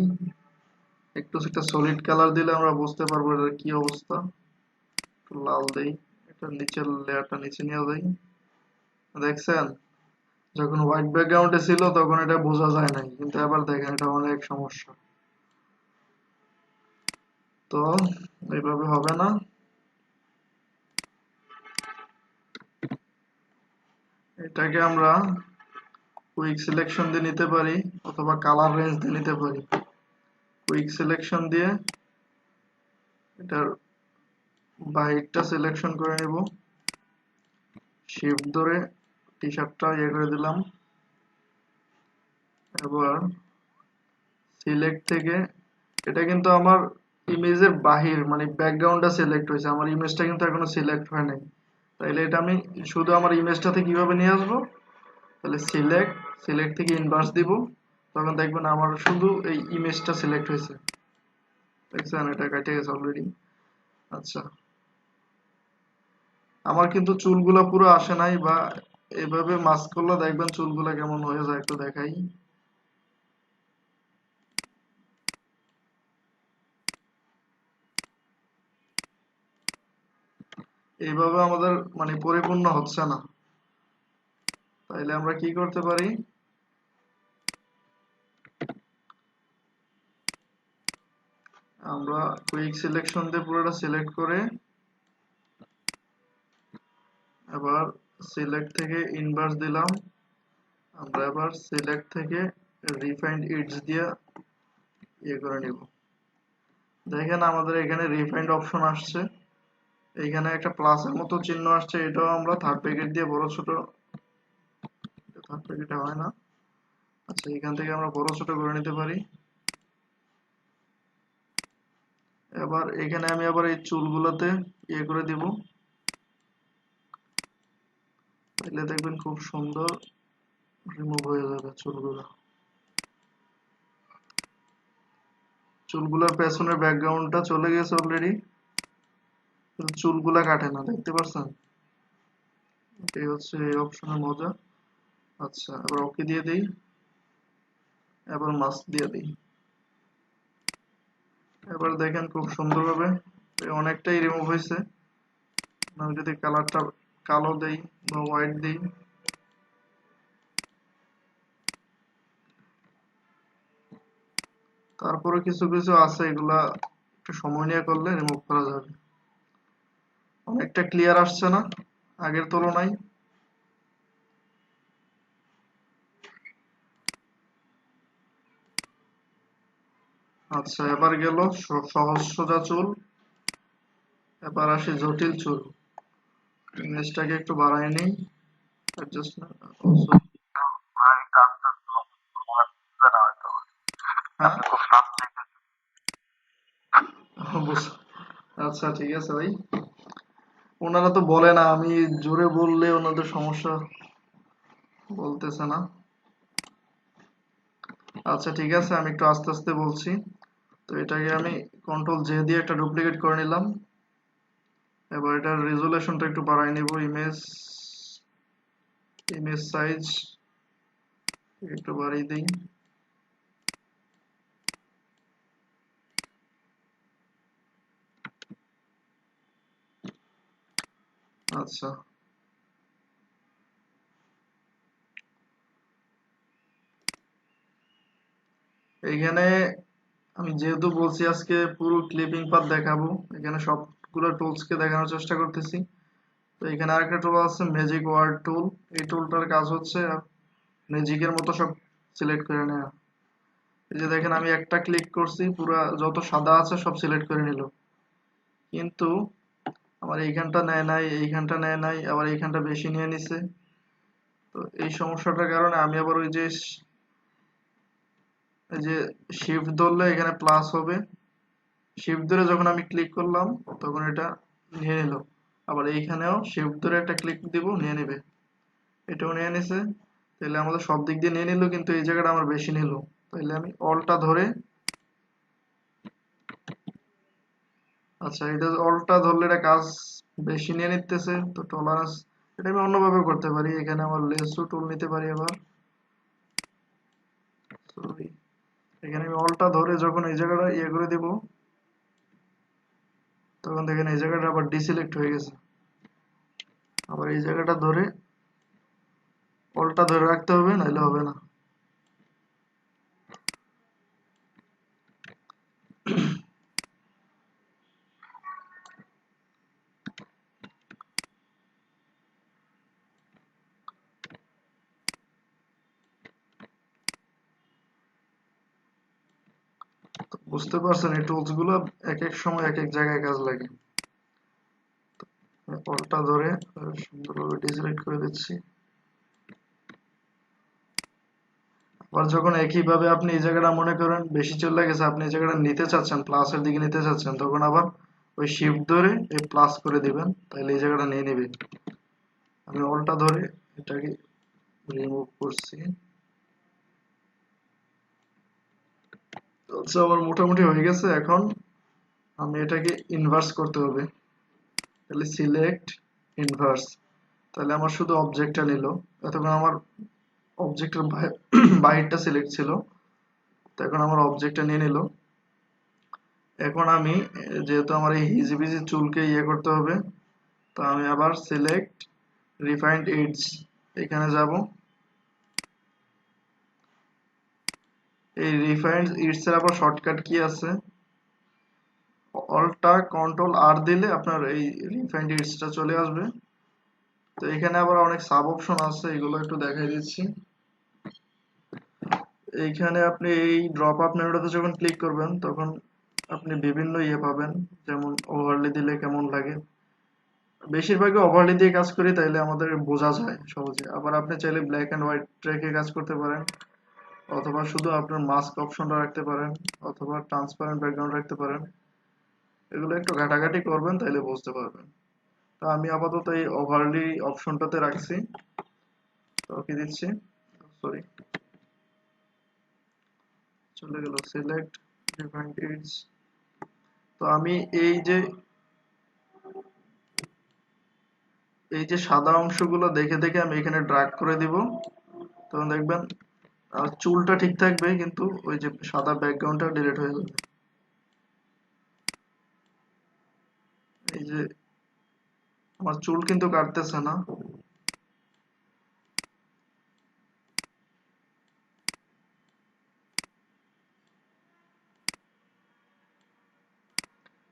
[SPEAKER 1] একটু সেটা সলিড কালার দিলে আমরা বুঝতে পারবো এটার কি অবস্থা। একটু লাল দেই, এটা নিচের লেয়ারটা নিচে নিয়ে যাই। দেখছেন যখন হোয়াইট ব্যাকগ্রাউন্ডে ছিল তখন এটা বোঝা যায় নাই, কিন্তু এবার দেখেন এটা অনেক সমস্যা। তো এইভাবে হবে না, এটাকে আমরা কুইক সিলেকশন দিয়ে নিতে পারি অথবা কালার রেঞ্জ দিয়ে নিতে পারি। কুইক সিলেকশন দিয়ে এটার বাহিরটা সিলেকশন করে নেব, শিফট ধরে টি শার্টটা ইয়ে করে দিলাম। এবার সিলেক্ট থেকে, এটা কিন্তু আমার ইমেজের বাহির মানে ব্যাকগ্রাউন্ডটা সিলেক্ট হয়েছে, আমার ইমেজটা কিন্তু এখনো সিলেক্ট হয় নাই। তাইলে এটা আমি শুধু আমার ইমেজটাতে কিভাবে নিয়ে আসবো? তাহলে সিলেক্ট থেকে ইনভার্স দিব, তখন দেখবেন আমার শুধু এই ইমেজটা সিলেক্ট হয়েছে। দেখছেন এটা কেটে গেছে অলরেডি। আচ্ছা আমার কিন্তু চুলগুলা পুরো আসে নাই, বা এভাবে মাস্ক করলে দেখবেন চুলগুলা কেমন হয়ে যায়, একটু দেখাই। এইভাবে আমাদের মানে পরিপূর্ণ হচ্ছে না, তাইলে আমরা কি করতে পারি? আমরা কুইক সিলেকশন দিয়ে পুরোটা সিলেক্ট করে এবার সিলেক্ট থেকে ইনভার্স দিলাম। আমরা এবার সিলেক্ট থেকে রিফাইন্ড ইডস দিয়ে ইয়ে করে নিব। দেখেন আমাদের এখানে রিফাইন্ড অপশন আসছে, এইখানে একটা প্লাসের মতো চিহ্ন আসছে, এটাও আমরা থার্ড ব্র্যাকেট দিয়ে বড় ছোট, থার্ড ব্র্যাকেটে হয় না। আচ্ছা এখান থেকে আমরা বড় ছোট করে নিতে পারি। এবার এখানে আমি আবার এই চুলগুলোতে ইয়ে করে দিব, তাহলে দেখবেন খুব সুন্দর রিমুভ হয়ে যাবে চুলগুলো। চুলগুলোর পেছনের ব্যাকগ্রাউন্ডটা চলে গেছে অলরেডি, চুলগুলা কাটে না, দেখতে পাচ্ছেন? এই হচ্ছে এই অপশনের মজা। আচ্ছা এবার ওকে দিয়ে দিই, এবার মাস্ক দিয়ে দিই। এবার দেখেন খুব সুন্দরভাবে অনেকটাই রিমুভ হয়েছে। আমি যদি কালারটা কালো দেই বা হোয়াইট দিই, তারপরে কিছু কিছু আছে এগুলা একটু সময় নিয়ে করলে রিমুভ করা যাবে। অনেকটা ক্লিয়ার আসছে না আগের তুলনায়? আচ্ছা এবার গেল সহজ সোজা চুল, এবার আসি জটিল চুল। ইমেজটাকে একটু বাড়াই নেই, অ্যাডজাস্টমেন্ট।
[SPEAKER 2] ভাই কাজটা তো আমার বুঝবে না হয়তো,
[SPEAKER 1] হ্যাঁ
[SPEAKER 2] আপনি খুব ফাস্ট লিখেছেন।
[SPEAKER 1] আচ্ছা ঠিক আছে ভাই, ওনারা তো বলে না, আমি জোরে বললে ওনাদের সমস্যা, বলতেছে না। আচ্ছা ঠিক আছে আমি একটু আস্তে আস্তে বলছি। তো এটাকে আমি কন্ট্রোল জে দিয়ে একটা ডুপ্লিকেট করে নিলাম। এবার এটার রেজুলেশনটা একটু বাড়াই নিব, ইমেজ সাইজ একটু বাড়িয়ে দিই। আচ্ছা, এইখানে আমি যেহেতু বলছি আজকে পুরো ক্লিপিং পাথ দেখাবো, এখানে সবগুলো টুলসকে দেখানোর চেষ্টা করতেছি। তো এখানে আরেকটা টুল আছে ম্যাজিক ওয়ার্ড টুল। এই টুলটার কাজ হচ্ছে ম্যাজিকের মতো সব সিলেক্ট করে নেওয়া। এই যে দেখেন আমি একটা ক্লিক করছি, পুরো যত সাদা আছে সব সিলেক্ট করে নিল, কিন্তু আমার এইখানটা নেয় নাই, এইখানটা নেয় নাই, আবার এইখানটা বেশি নিয়ে নিছে। তো এই সমস্যাটার কারণে আমি আবার এই যে শিফট ধরলে এখানে প্লাস হবে, শিফট ধরে যখন আমি ক্লিক করলাম তখন এটা নিয়ে নিল। আবার এইখানেও শিফট ধরে একটা ক্লিক দিব, নিয়ে নেবে, এটাও নিয়ে নিছে। তাহলে আমাদের সব দিক দিয়ে নিয়ে নিল, কিন্তু এই জায়গাটা আমার বেশি নিল। তাহলে আমি অলটা ধরে, আচ্ছা এটা অলটা ধরলে এটা কাজ বেশি নিয়ে নিতেছে, তো টলারেন্স এটা আমি অন্যভাবে করতে পারি। এখানে আমার লেসও টুল নিতে পারি আবার, সরি, এখানে আমি অলটা ধরে যখন এই জায়গাটা ইয়ে করে দিব, তখন দেখেন এই জায়গাটা আবার ডিসিলেক্ট হয়ে গেছে। আবার এই জায়গাটা ধরে অলটা ধরে রাখতে হবে, নাহলে হবে না। তো বুঝতে পারছেন এই টুলস গুলো এক এক সময় এক এক জায়গায় কাজ লাগে। অলটা ধরে সুন্দরভাবে ডিসিলেক্ট করে দিচ্ছি। আবার যখন একইভাবে আপনি এই জায়গাটা মনে করেন বেশি চলে গেছে, আপনি এই জায়গাটা নিতে চাচ্ছেন, প্লাসের দিকে নিতে চাচ্ছেন, তখন আবার ওই শিফট ধরে এই প্লাস করে দিবেন, তাহলে এই জায়গাটা নিয়ে নেবে। আমি অলটা ধরে এটাকে রিমুভ করছি। আচ্ছা, আমার মোটামুটি হয়ে গেছে। এখন আমি এটাকে ইনভার্স করতে হবে, তাহলে সিলেক্ট ইনভার্স। তাহলে আমার শুধু অবজেক্টটা নিল, এতক্ষণ আমার অবজেক্টের বাইরটা সিলেক্ট ছিল, তো এখন আমার অবজেক্টটা নিয়ে নিল। এখন আমি যেহেতু আমার এই হিজিবিজি চুলকে ইয়ে করতে হবে, তো আমি আবার সিলেক্ট রিফাইন্ড এডজ, এখানে যাব। এই রিফাইন্ড এডস এর আবার শর্টকাট কি আছে, অল্টা কন্ট্রোল আর দিলে আপনার এই রিফাইন্ড এডসটা চলে আসবে। তো এখানে আবার অনেক সাব অপশন আছে, এগুলো একটু দেখাই দিচ্ছি। এইখানে আপনি এই ড্রপ আপ মেনুটাতে যখন ক্লিক করবেন তখন আপনি বিভিন্ন ইয়ে পাবেন, যেমন ওভারলে দিলে কেমন লাগে। বেশিরভাগই ওভারলে দিয়ে কাজ করি, তাইলে আমাদের বোঝা যায় সহজে। আবার আপনি চাইলে ব্ল্যাক এন্ড হোয়াইট রেখে কাজ করতে পারেন, অথবা শুধু আপনার মাস্ক অপশনটা রাখতে পারেন, অথবা ট্রান্সপারেন্ট ব্যাকগ্রাউন্ড রাখতে পারেন। এগুলো একটু ঘাটাঘাটি করবেন, তাইলে বুঝতে পারবেন। তো আমি আপাতত এই ওভারলি অপশনটাতে রাখছি। তো ওকে দিচ্ছি, সরি চলে গেল, সিলেক্ট ডিফারেন্ট এডজ। তো আমি এই যে সাদা অংশগুলো দেখে দেখে আমি এখানে ড্র্যাগ করে দিব, তখন দেখবেন আর চুলটা ঠিক থাকবে, কিন্তু ওই যে সাদা ব্যাকগ্রাউন্ডটা ডিলিট হয়ে যাবে। এই যে আমার চুল কিন্তু কাটতেছে না।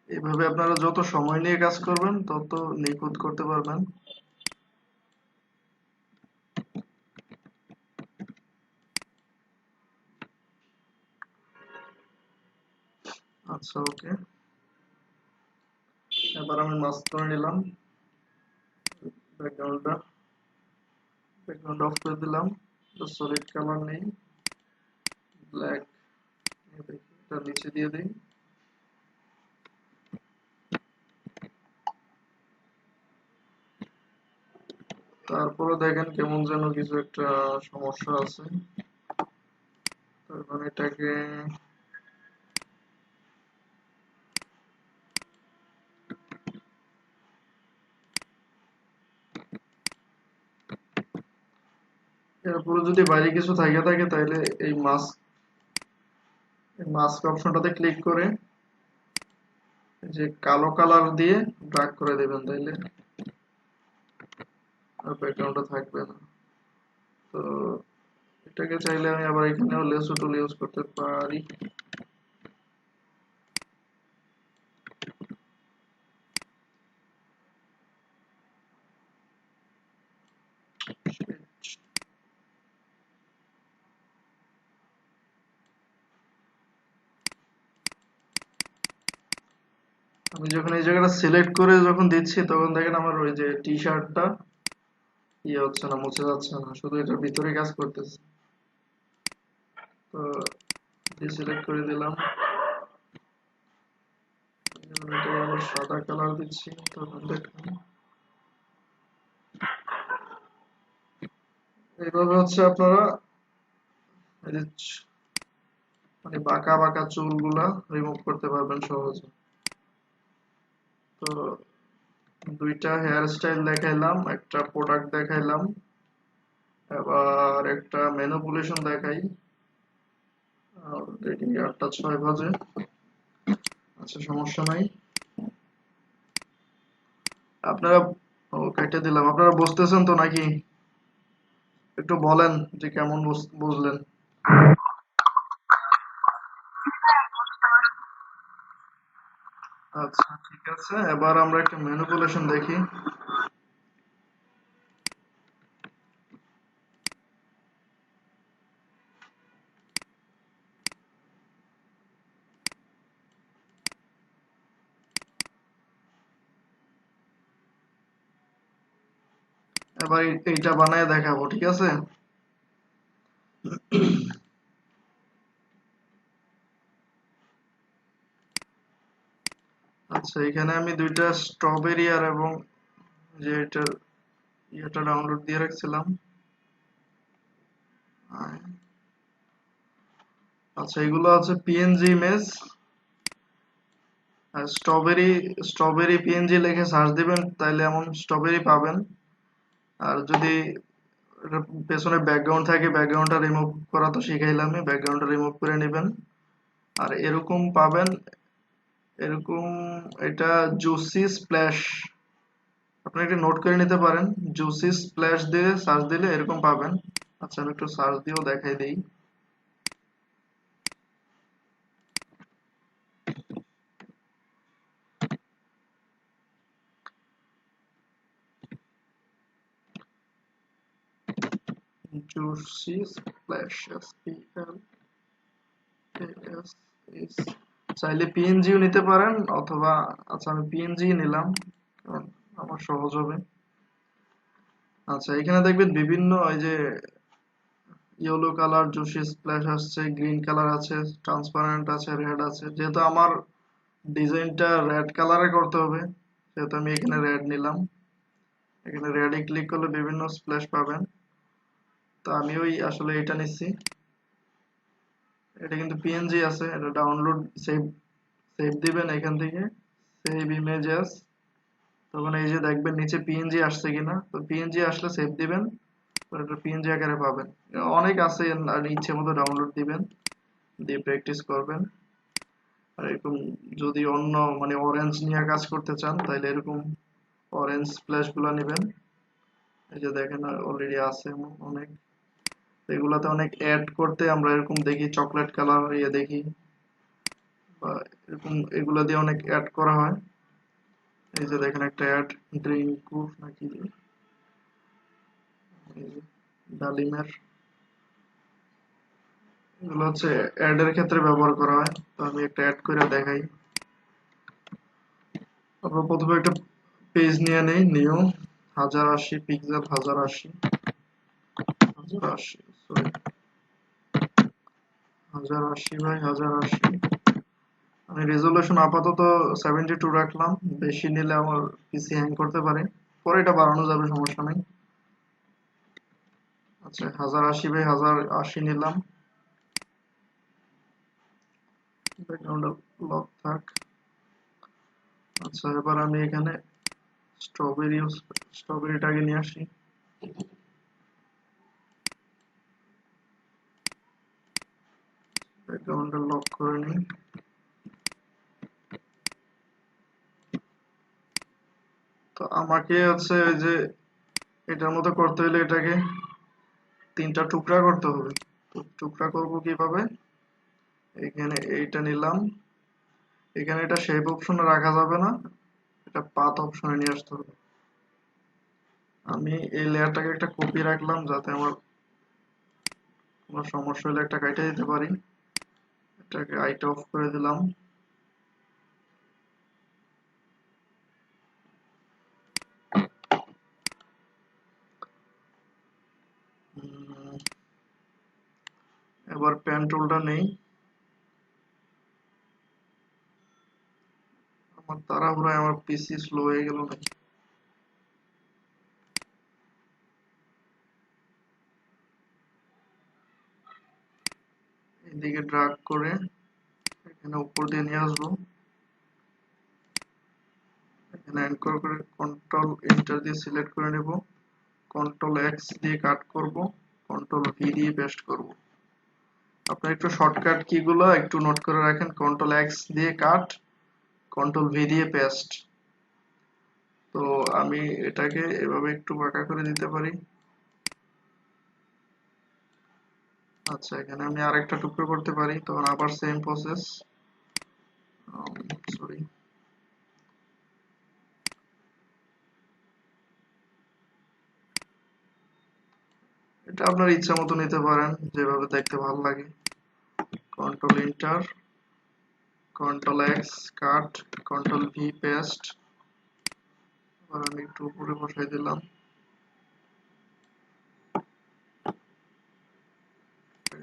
[SPEAKER 1] এইভাবে আপনারা যত সময় নিয়ে কাজ করবেন তত নিখুঁত করতে পারবেন। আচ্ছা, ওকে, এবার আমি মাস্ক করে নিলাম, ব্যাকগ্রাউন্ডটা ব্যাকগ্রাউন্ড অফ করে দিলাম। তো সলিড কালার নেই, ব্ল্যাক দেখি, এটা নিচে দিয়ে দিই। তারপরে দেখেন কেমন যেন কিছু একটা সমস্যা আছে। তখন এটাকে এরপরে যদি বাইরে কিছু থাকে তাহলে এই মাস্ক অপশনটাতে ক্লিক করে এই যে কালো কালার দিয়ে ড্রাগ করে দেবেন, তাইলে আর ব্যাকগ্রাউন্ডটা থাকবে না। তো এটাকে চাইলে আমি আবার এখানেও লেসো টুল ইউজ করতে পারি। আমি যখন এই জায়গাটা সিলেক্ট করে যখন দিচ্ছি তখন দেখেন আমার ওই যে টি শার্টটা ইয়ে হচ্ছে না, মুছে যাচ্ছে না, শুধু এটার ভিতরে কাজ করতেছে। তো ডিসিলেক্ট করে দিলাম, যেমন এটা আবার সাদা কালার দিচ্ছি, তখন দেখুন এইভাবে হচ্ছে আপনারা এই যে মানে বাঁকা বাঁকা চুলগুলা রিমুভ করতে পারবেন সহজে। তো দুইটা হেয়ার স্টাইল দেখাইলাম, একটা প্রোডাক্ট দেখাইলাম, এবার একটা ম্যানিপুলেশন দেখাই। অলরেডি 8টা 6 বাজে, আচ্ছা সমস্যা নাই। আপনারা কেটে দিলাম, আপনারা বুঝতেছেন তো নাকি? একটু বলেন যে কেমন বুঝলেন। আচ্ছা ঠিক আছে, এবার আমরা একটা ম্যানিপুলেশন দেখি। এবার এইটা বানায় দেখাবো, ঠিক আছে? আচ্ছা এখানে আমি দুইটা স্ট্রবেরি আর এবং যে এটার ইয়েটা ডাউনলোড দিয়ে রাখছিলাম। আচ্ছা এগুলো হচ্ছে পিএনজি ইমেজ। আর স্ট্রবেরি পিএনজি লিখে সার্চ দিবেন তাইলে এমন স্ট্রবেরি পাবেন। আর যদি এটার পেছনে ব্যাকগ্রাউন্ড থাকে, ব্যাকগ্রাউন্ডটা রিমুভ করা তো শিখাইলামই, ব্যাকগ্রাউন্ডটা রিমুভ করে নেবেন। আর এরকম পাবেন, এরকম এটা জুসি স্প্ল্যাশ, আপনি একটা নোট করে নিতে পারেন। জুসি স্প্ল্যাশ দিয়ে সার্চ দিলে এরকম পাবেন। আচ্ছা আমি একটু সার্চ দিয়েও দেখাই দিই। Juicy splash, SPLASH। চাইলে পিএনজিও নিতে পারেন অথবা, আচ্ছা আমি পিএনজি নিলাম কারণ আমার সহজ হবে। আচ্ছা এখানে দেখবেন বিভিন্ন এই যে ইয়েলো কালার জুসি স্প্ল্যাশ আসছে, গ্রিন কালার আছে, ট্রান্সপারেন্ট আছে, রেড আছে। যেহেতু আমার ডিজাইনটা রেড কালারে করতে হবে সেহেতু আমি এখানে রেড নিলাম। এখানে রেডে ক্লিক করলে বিভিন্ন স্প্ল্যাশ পাবেন। তো আমি ওই আসলে এটা নিচ্ছি। এটা কিন্তু পিএনজি আছে, এটা ডাউনলোড সেভ সেভ দিবেন এখান থেকে, সেভ ইমেজেস। তখন এই যে দেখবেন নিচে পিএনজি আসছে কিনা, তো পিএনজি আসলে সেভ দিবেন, তো এটা পিএনজি আকারে পাবেন। অনেক আছে, আর ইচ্ছে মতো ডাউনলোড দিবেন, দিয়ে প্র্যাকটিস করবেন। আর এরকম যদি অন্য মানে অরেঞ্জ নিয়ে কাজ করতে চান তাহলে এরকম অরেঞ্জ স্প্ল্যাশ গুলা নেবেন। এই যে দেখেন অলরেডি আছে অনেক। এগুলাতে অনেক অ্যাড করতে আমরা এরকম দেখি চকলেট কালার ইয়ে দেখি, বা এরকম এগুলা দিয়ে অনেক অ্যাড করা হয়। এই যে দেখেন একটা অ্যাড ড্রিঙ্ক নাকি, এই যে ডালিমের, এগুলো হচ্ছে অ্যাড এর ক্ষেত্রে ব্যবহার করা হয়। তো আমি একটা অ্যাড করে দেখাই। আমরা প্রথমে একটা পেজ নিয়ে নেই, নিউ 1080 পিক্সেল, 1080 সরি 1080 বাই 1080। আমি রেজলিউশন আপাতত 72 রাখলাম, বেশি নিলে আমার পিসি হ্যাং করতে পারে, পরে এটা বাড়ানো যাবে, সমস্যা নেই। আচ্ছা 1080 বাই 1080 নিলাম, ব্যাকগ্রাউন্ড লক থাক। আচ্ছা এবার আমি এখানে স্ট্রবেরিটাকে নিয়ে আসি। অ্যাকাউন্টটা লক করে নিই। তো আমাকে হচ্ছে ওই যে এটার মতো করতে হলে এটাকে 3টা টুকরা করতে হবে। তো টুকরা করব কিভাবে? এখানে এইটা নিলাম, এখানে এটা শেপ অপশনে রাখা যাবে না, এটা পাথ অপশনে নিয়ে আসতে হবে। আমি এই লেয়ারটাকে একটা কপি রাখলাম যাতে আমার কোনো সমস্যা হলে একটা কাইটে দিতে পারি। এটাকে আইটা অফ করে দিলাম। উম, এবার পেন টুলটা নেই। আমার তাড়াহুড়ায় আমার পিসি স্লো হয়ে গেল নাকি। এদিকে ড্রাগ করে এখানে উপর দিয়ে নিয়ে আসবো। এখানে অ্যাঙ্কর করে কন্ট্রোল এন্টার দিয়ে সিলেক্ট করে নেব, কন্ট্রোল এক্স দিয়ে কাট করব, কন্ট্রোল ভি দিয়ে পেস্ট করব। আপনার একটু শর্টকাট কিগুলো একটু নোট করে রাখেন, কন্ট্রোল এক্স দিয়ে কাট, কন্ট্রোল ভি দিয়ে পেস্ট। তো আমি এটাকে এভাবে একটু বাঁকা করে দিতে পারি। আচ্ছা, এখানে আমি আরেকটা টুকরো করতে পারি, তখন আবার সেম প্রসেস। সরি, এটা আপনার ইচ্ছা মতো নিতে পারেন, যেভাবে দেখতে ভালো লাগে। Control enter, control X cut, control V paste. এবার আমি একটু উপরে বসাই দিলাম,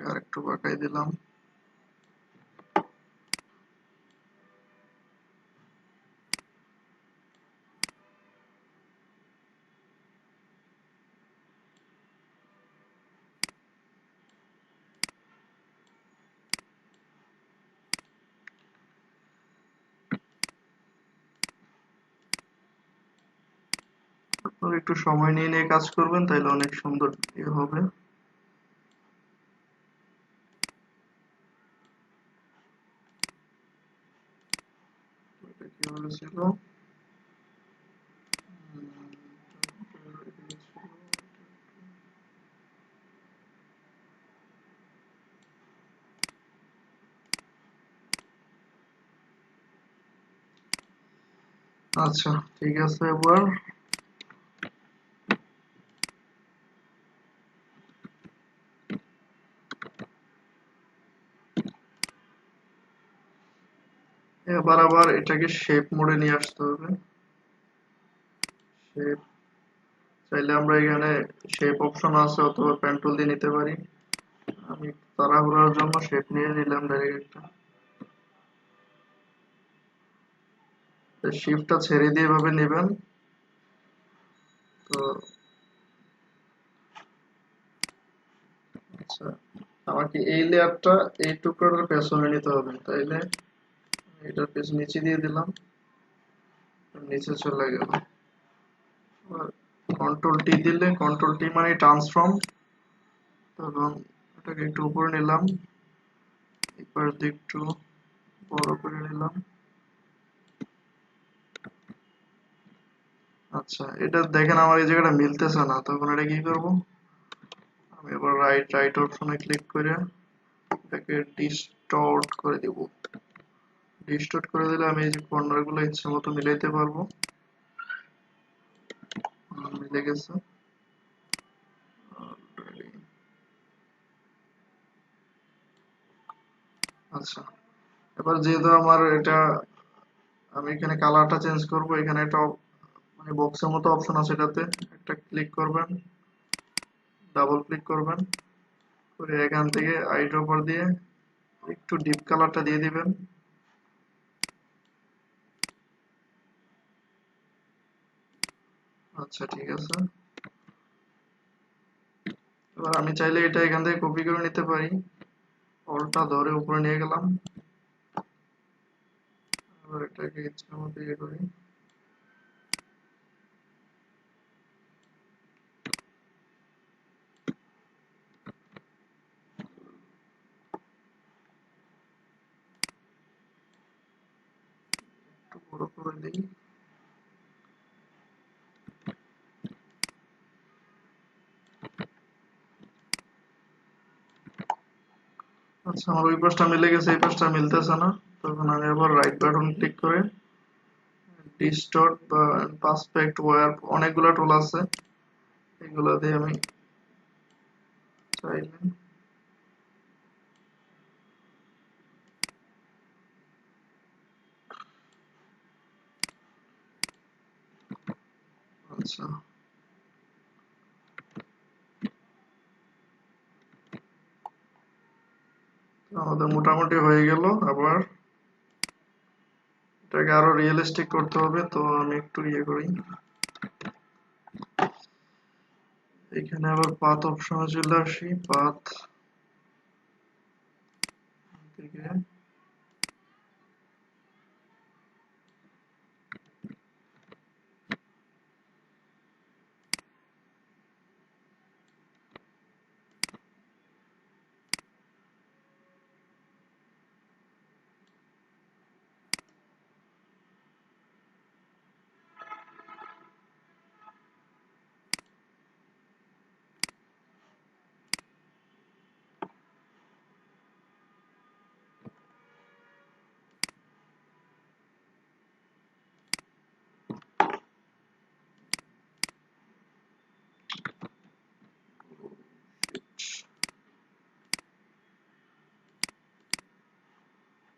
[SPEAKER 1] আর একটু বাঁকাই দিলাম। আপনারা একটু সময় নিয়ে নিয়ে কাজ করবেন, তাইলে অনেক সুন্দর হবে। এটা কি বলেছিল? আচ্ছা, ঠিক আছে। এবার আবার এটাকে শেপ মোডে নিয়ে আসতে হবে। শেপ চাইলে আমরা এখানে শেপ অপশন আছে, অথবা পেন টুল দিয়ে নিতে পারি। আমি তাড়াহুড়ার জন্য শেপ নিয়ে নিলাম ডাইরেক্ট একটা। শিফটটা ছেড়ে দিয়ে এভাবে নেবেন। তো আচ্ছা, আমাকে এই লেয়ারটা এই টুকরোটার পেছনে নিতে হবে, তাইলে এটার পেছনে নিচে দিয়ে দিলাম, নিচে চলে গেল। কন্ট্রোল টি দিলে, কন্ট্রোল টি মানে ট্রান্সফর্ম, তখন এটাকে একটু উপরে নিলাম, এবার একটু বড় করে নিলাম। আচ্ছা, এটা দেখেন আমার এই জায়গাটা মিলতেছে না, তখন এটা কি করব? আমি এবার রাইট অপশনে ক্লিক করে এটাকে ডিস্টর্ট করে দিব। ডিস্টর্ট করে দিলে আমি এই যে কর্নার গুলো ইচ্ছে মতো মিলাইতে পারবো। মিলে গেছে already। আচ্ছা, এবার যেহেতু আমার এটা, আমি এখানে কালারটা চেঞ্জ করব, এখানে একটা মানে বক্সের মতো অপশন আছে, এটাতে একটা ক্লিক করবেন, ডাবল ক্লিক করবেন, করে এখান থেকে আইড্রপার দিয়ে একটু ডিপ কালারটা দিয়ে দিবেন। আচ্ছা, ঠিক আছে। এবার আমি চাইলে এটা এখান থেকে কপি করে নিতে পারি, অলটা ধরে উপরে নিয়ে গেলাম। এবার এটাকে ইচ্ছা মতো ইয়ে করি। দিই। আচ্ছা, আমার ওই পাশটা মিলে গেছে, এই পাশটা মিলতেছে না। তখন আমি আবার রাইট বাটন ক্লিক করে ডিস্টর্ট বা পার্সপেক্ট ওয়্যার অনেকগুলো টুল আছে, এগুলো দিয়ে আমি চাইলে আচ্ছা আমাদের মোটামুটি হয়ে গেল। আবার এটাকে আরো রিয়েলিস্টিক করতে হবে, তো আমি একটু ইয়ে করি, এখানে আবার পাথ অপশনে চলে আসি, পাথ থেকে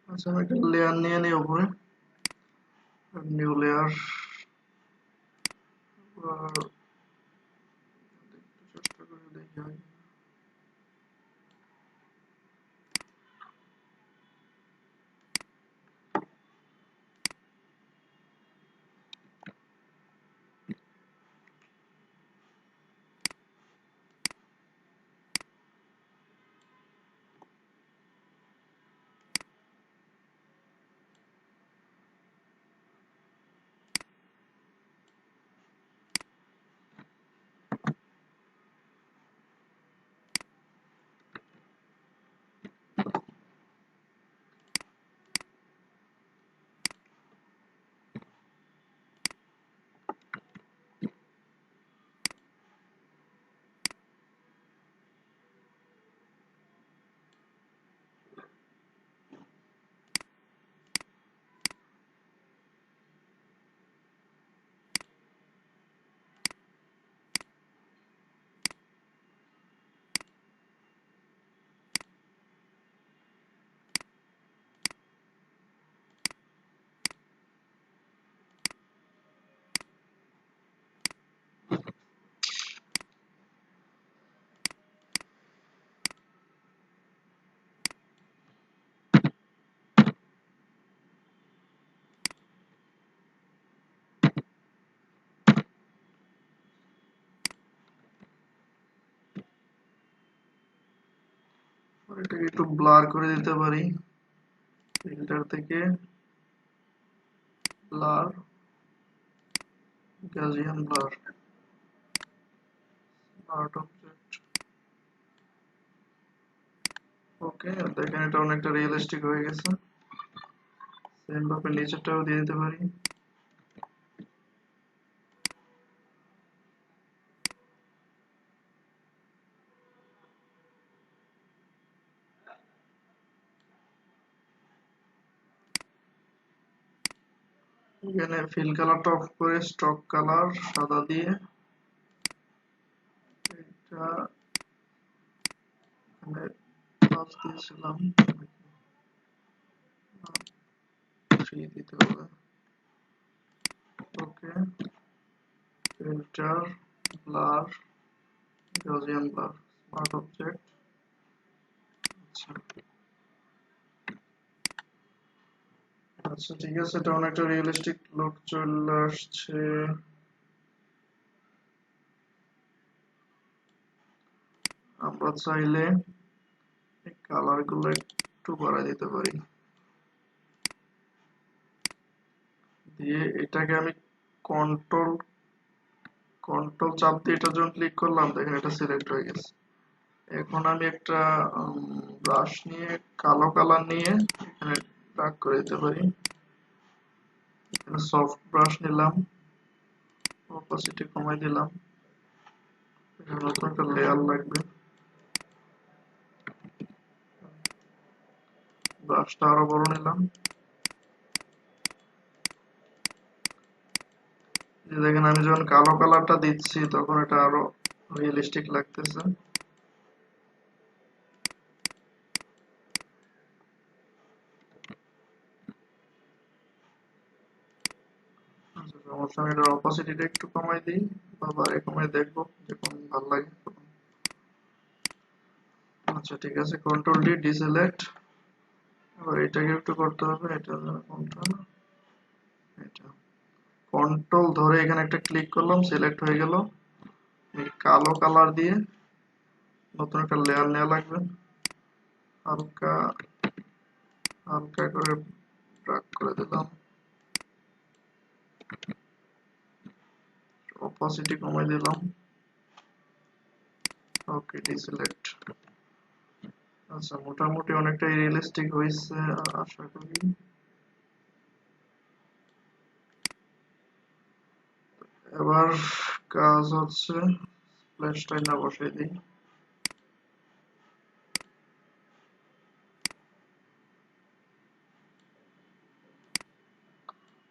[SPEAKER 1] আচ্ছা আমি একটা লেয়ার নিয়ে নিই উপরে, নিউ লেয়ার, চেষ্টা করে দেখি হয় কিনা। আর এটাকে একটু ব্লার করে দিতে পারি, ফিল্টার থেকে blur, Gaussian blur, smart object. Okay, দেখেন এটা অনেকটা রিয়েলিস্টিক হয়ে গেছে। সেম ভাবে নিচেরটাও দিয়ে দিতে পারি। এখানে ফিল কালারটা অফ করে স্টক কালার সাদা দিয়ে এটা এখানে পাঁচ দিয়েছিলাম, থ্রি দিতে হবে। Okay, filter, blur, Gaussian blur, smart object. আচ্ছা আচ্ছা ঠিক আছে, এটা অনেকটা রিয়েলিস্টিক লুক চলে আসছে। আমরা চাইলে এই কালার গুলো একটু বাড়াই দিতে পারি, দিয়ে এটাকে আমি কন্ট্রোল কন্ট্রোল চাপ দিয়ে এটার জন্য ক্লিক করলাম, দেখেন এটা সিলেক্ট হয়ে গেছে। এখন আমি একটা ব্রাশ নিয়ে কালো কালার নিয়ে এখানে ডার্ক করে দিতে পারি। এখানে সফট ব্রাশ নিলাম, অপাসিটি কমাই দিলাম, এখানে নতুন একটা লেয়ার লাগবে, ব্রাশটা আরো বড় নিলাম। এই যে দেখেন আমি যখন কালো কালারটা দিচ্ছি তখন এটা আরো রিয়েলিস্টিক লাগতেছে। আচ্ছা, সমস্যা নেই, এটার অপাসিটিটা একটু কমাই দিই বা বাড়ে কমাই দেখবো যে কোন ভালো লাগে। আচ্ছা ঠিক আছে, কন্ট্রোল ডি ডিসিলেক্ট। এবার এটাকে একটু করতে হবে, এটা কোনটা, এটা কন্ট্রোল ধরে এখানে একটা ক্লিক করলাম, সিলেক্ট হয়ে গেল। এই কালো কালার দিয়ে নতুন একটা লেয়ার নেওয়া লাগবে, হালকা হালকা করে ড্রাগ করে দিলাম, অপাসিটি কমাই দিলাম, ওকে ডিসিলেক্ট। আচ্ছা মোটামুটি অনেকটাই রিয়েলিস্টিক হয়েছে আশা করি। এবার কাজ হচ্ছে স্প্ল্যাশ টাইনা বসাই দিই।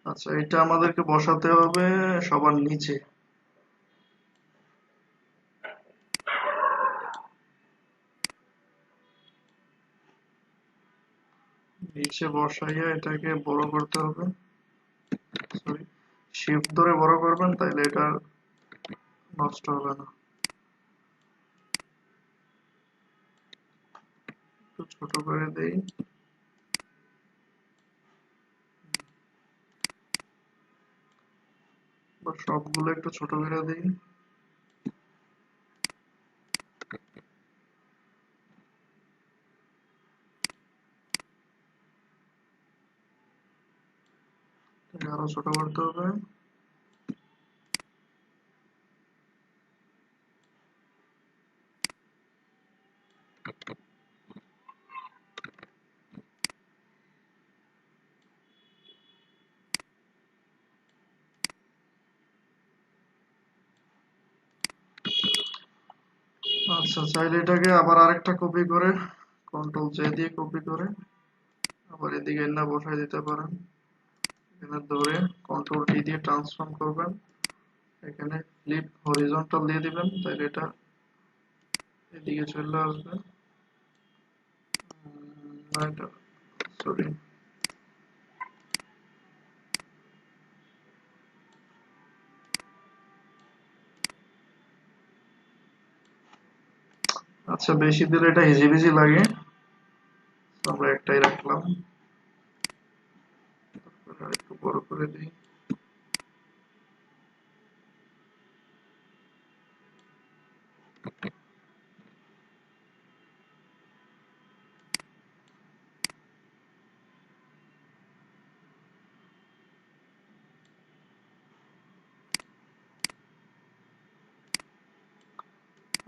[SPEAKER 1] আচ্ছা এটা আমাদেরকে বসাতে হবে সবার নিচে। নিচে বসাইয়া এটাকে বড় করতে হবে, সরি শিফট ধরে বড় করবেন তাইলে এটা নষ্ট হবে না। একটু ছোট করে দেই, বা সবগুলো একটু ছোট করে দিই। এটাকে আরো ছোট করতে হবে। আচ্ছা চাইলে এটাকে আবার আরেকটা কপি করে কন্ট্রোল জে দিয়ে কপি করে আবার এদিকে এনে বসাই দিতে পারেন। এখানে ধরে কন্ট্রোল টি দিয়ে ট্রান্সফর্ম করবেন, এখানে ফ্লিপ হরিজন্টাল দিয়ে দিবেন তাহলে এটা এদিকে চলে আসবে। না এটা সরি, আচ্ছা বেশি দিলে এটা হিজিবিজি লাগে, তো আমরা একটাই রাখলাম, তারপরে আরেকটু বড় করে দিই।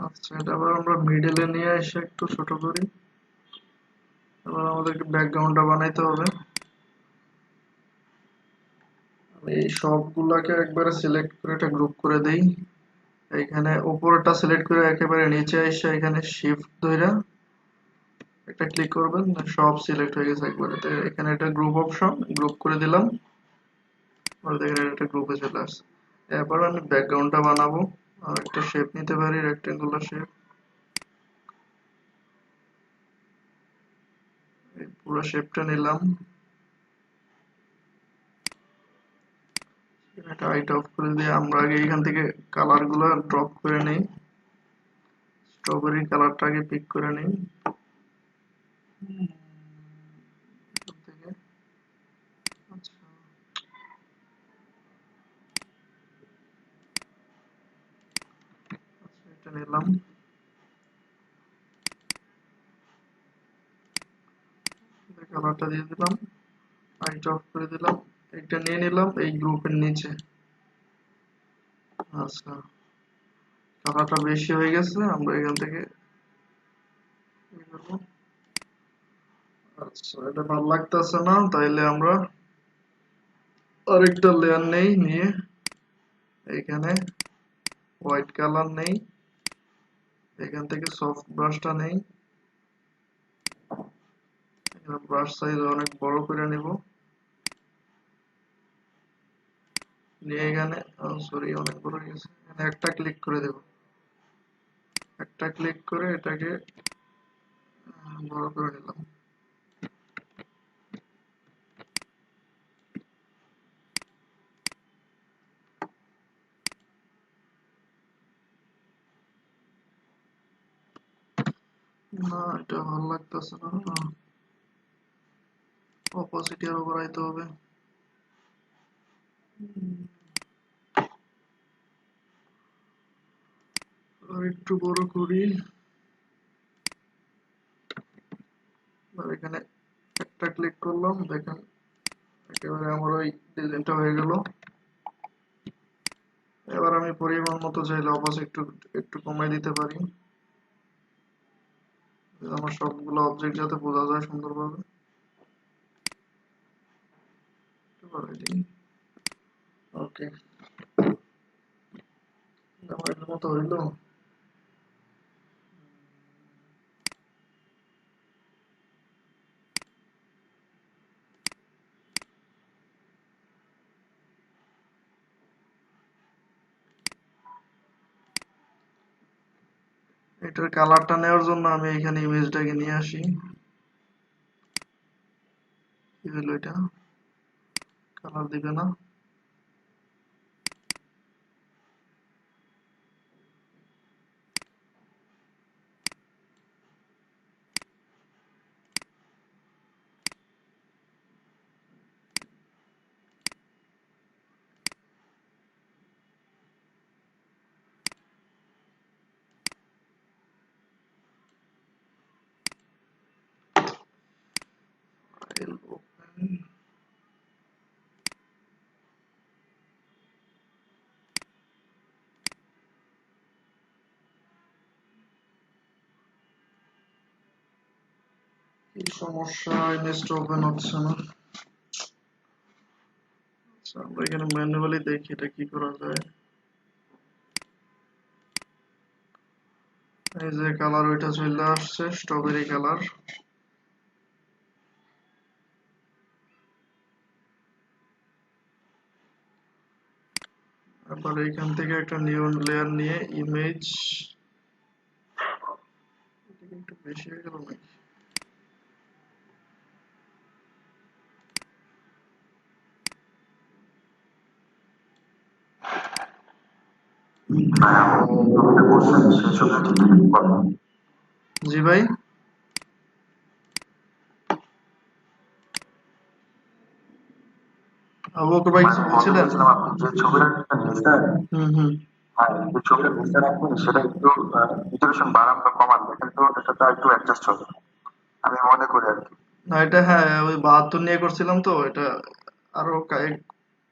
[SPEAKER 1] আচ্ছা এটা আবার আমরা মিডলে নিয়ে এসে একটু ছোট করি। এবার আমাদেরকে ব্যাকগ্রাউন্ডটা বানাইতে হবে। আমি এই সবগুলাকে একবারে সিলেক্ট করে একটা গ্রুপ করে দেই। এখানে উপরটা সিলেক্ট করে একেবারে নিচে এসে এখানে শিফট ধরে একটা ক্লিক করবেন, সব সিলেক্ট হয়ে গেছে একবারে। তো এখানে একটা গ্রুপ অপশন, গ্রুপ করে দিলাম, আর দেখেন এটা একটা গ্রুপে চলে আসছে। এরপর আমি ব্যাকগ্রাউন্ডটা বানাবো, আর একটা শেপ নিতে পারি, রেক্টেঙ্গুলার শেপ। এই পুরো শেপটা নিলাম, এটা হাইট অফ করে দিয়ে আমরা আগে এখান থেকে কালার গুলো ড্রপ করে নেই। স্ট্রবেরি কালারটা আগে পিক করে নেই এখান থেকে। আচ্ছা আচ্ছা এটা নিলাম, কালারটা দিয়ে দিলাম, হাইট অফ করে দিলাম, এটা নিয়ে নিলাম এই গ্রুপের নিচে। আচ্ছা কালারটা বেশি হয়ে গেছে, আমরা এখান থেকে কি করবো, আচ্ছা এটা ভালো লাগতেছে না, তাইলে আমরা আরেকটা লেয়ার নেই, নিয়ে এখানে হোয়াইট কালার নেই, এখান থেকে সফট ব্রাশটা নেই, এখানে ব্রাশ সাইজ অনেক বড় করে নিব, নিয়ে এখানে সরি অনেক বড় হয়ে গেছে, এখানে একটা ক্লিক করে দেব, একটা ক্লিক করে এটাকে বড় করে নিলাম। না এটা ভালো লাগতেছে না, অপোজিট আরো বাড়াইতে হবে। আর একটু বড় করি, আর এখানে একটা ক্লিক করলাম, দেখেন একেবারে আমার ওই ডিজাইনটা হয়ে গেল। এবার আমি পরিমাণ মতো চাইলে অবশ্যই একটু একটু কমাই দিতে পারি, আমার সবগুলো অবজেক্ট যাতে বোঝা যায় সুন্দরভাবে। ওকে, আমার এর মতো হইলো। এটার কালারটা নেওয়ার জন্য আমি এখানে ইমেজটাকে নিয়ে আসি। কি হলো এটা, কালার দিবে না? ফাইল ওপেন, কি সমস্যা, ইমেজটা ওপেন হচ্ছে না। আচ্ছা, আমরা এখানে ম্যানুয়ালি দেখি এটা কি করা যায়। এই যে কালার ওইটা চলে আসছে, স্ট্রবেরি কালার। এবার এখান থেকে একটা নিউ লেয়ার নিয়ে ইমেজ, একটু বেশি হয়ে গেল নাকি?
[SPEAKER 2] ভাই আপনি ছবিটা করছেন সেই ছবিটি ডিলিট করবেন।
[SPEAKER 1] জি ভাই। আবু বকর ভাই
[SPEAKER 2] ভাই
[SPEAKER 1] কিছু
[SPEAKER 2] আমি বলতে
[SPEAKER 1] বলছিলেন?
[SPEAKER 2] চাইছিলাম আপনি যে ছবিটা নিয়েছেন,
[SPEAKER 1] হুম হুম।
[SPEAKER 2] হ্যাঁ যে ছবিটা নিয়েছেন আপনি সেটা একটু রিজলিউশন বাড়ান বা কমান, দেখেন তো এটা একটু অ্যাডজাস্ট হবে আমি মনে করি আর কি।
[SPEAKER 1] না এটা হ্যাঁ ওই 72 নিয়ে করছিলাম তো এটা, আরো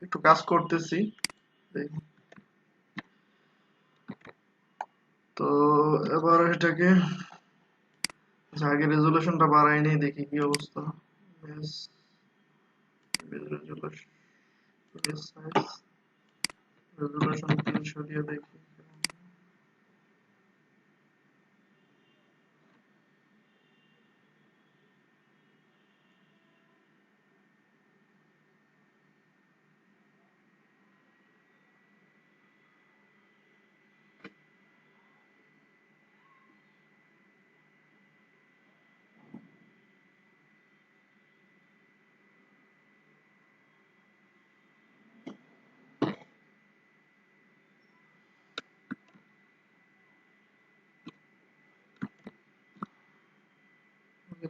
[SPEAKER 1] একটু কাজ করতেছি। দেখি। তো এবার এটাকে আচ্ছা, আগে রেজুলেশনটা বাড়াই নেই, দেখি কি অবস্থা। রেজুলেশন 300 দিয়ে দেখি।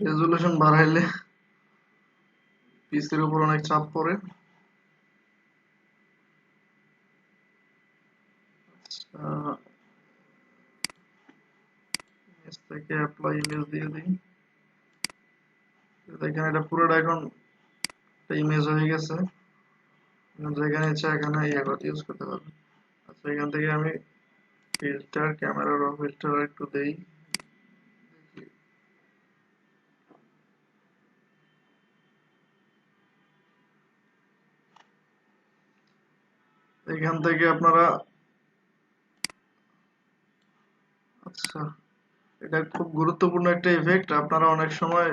[SPEAKER 1] রেজুলেশন বাড়াইলে পিসির উপর অনেক চাপ পড়ে। ইমেজ থেকে অ্যাপ্লাই ইমেজ দিয়ে দিই। দেখেন এটা পুরোটা এখন ইমেজ হয়ে গেছে, যেখানে ইচ্ছা এখানে ইউজ করতে পারবেন। আচ্ছা এখান থেকে আমি ফিল্টার, ক্যামেরা র ফিল্টার একটু দেই। এখান থেকে আপনারা আচ্ছা, এটা খুব গুরুত্বপূর্ণ একটা ইফেক্ট। আপনারা অনেক সময়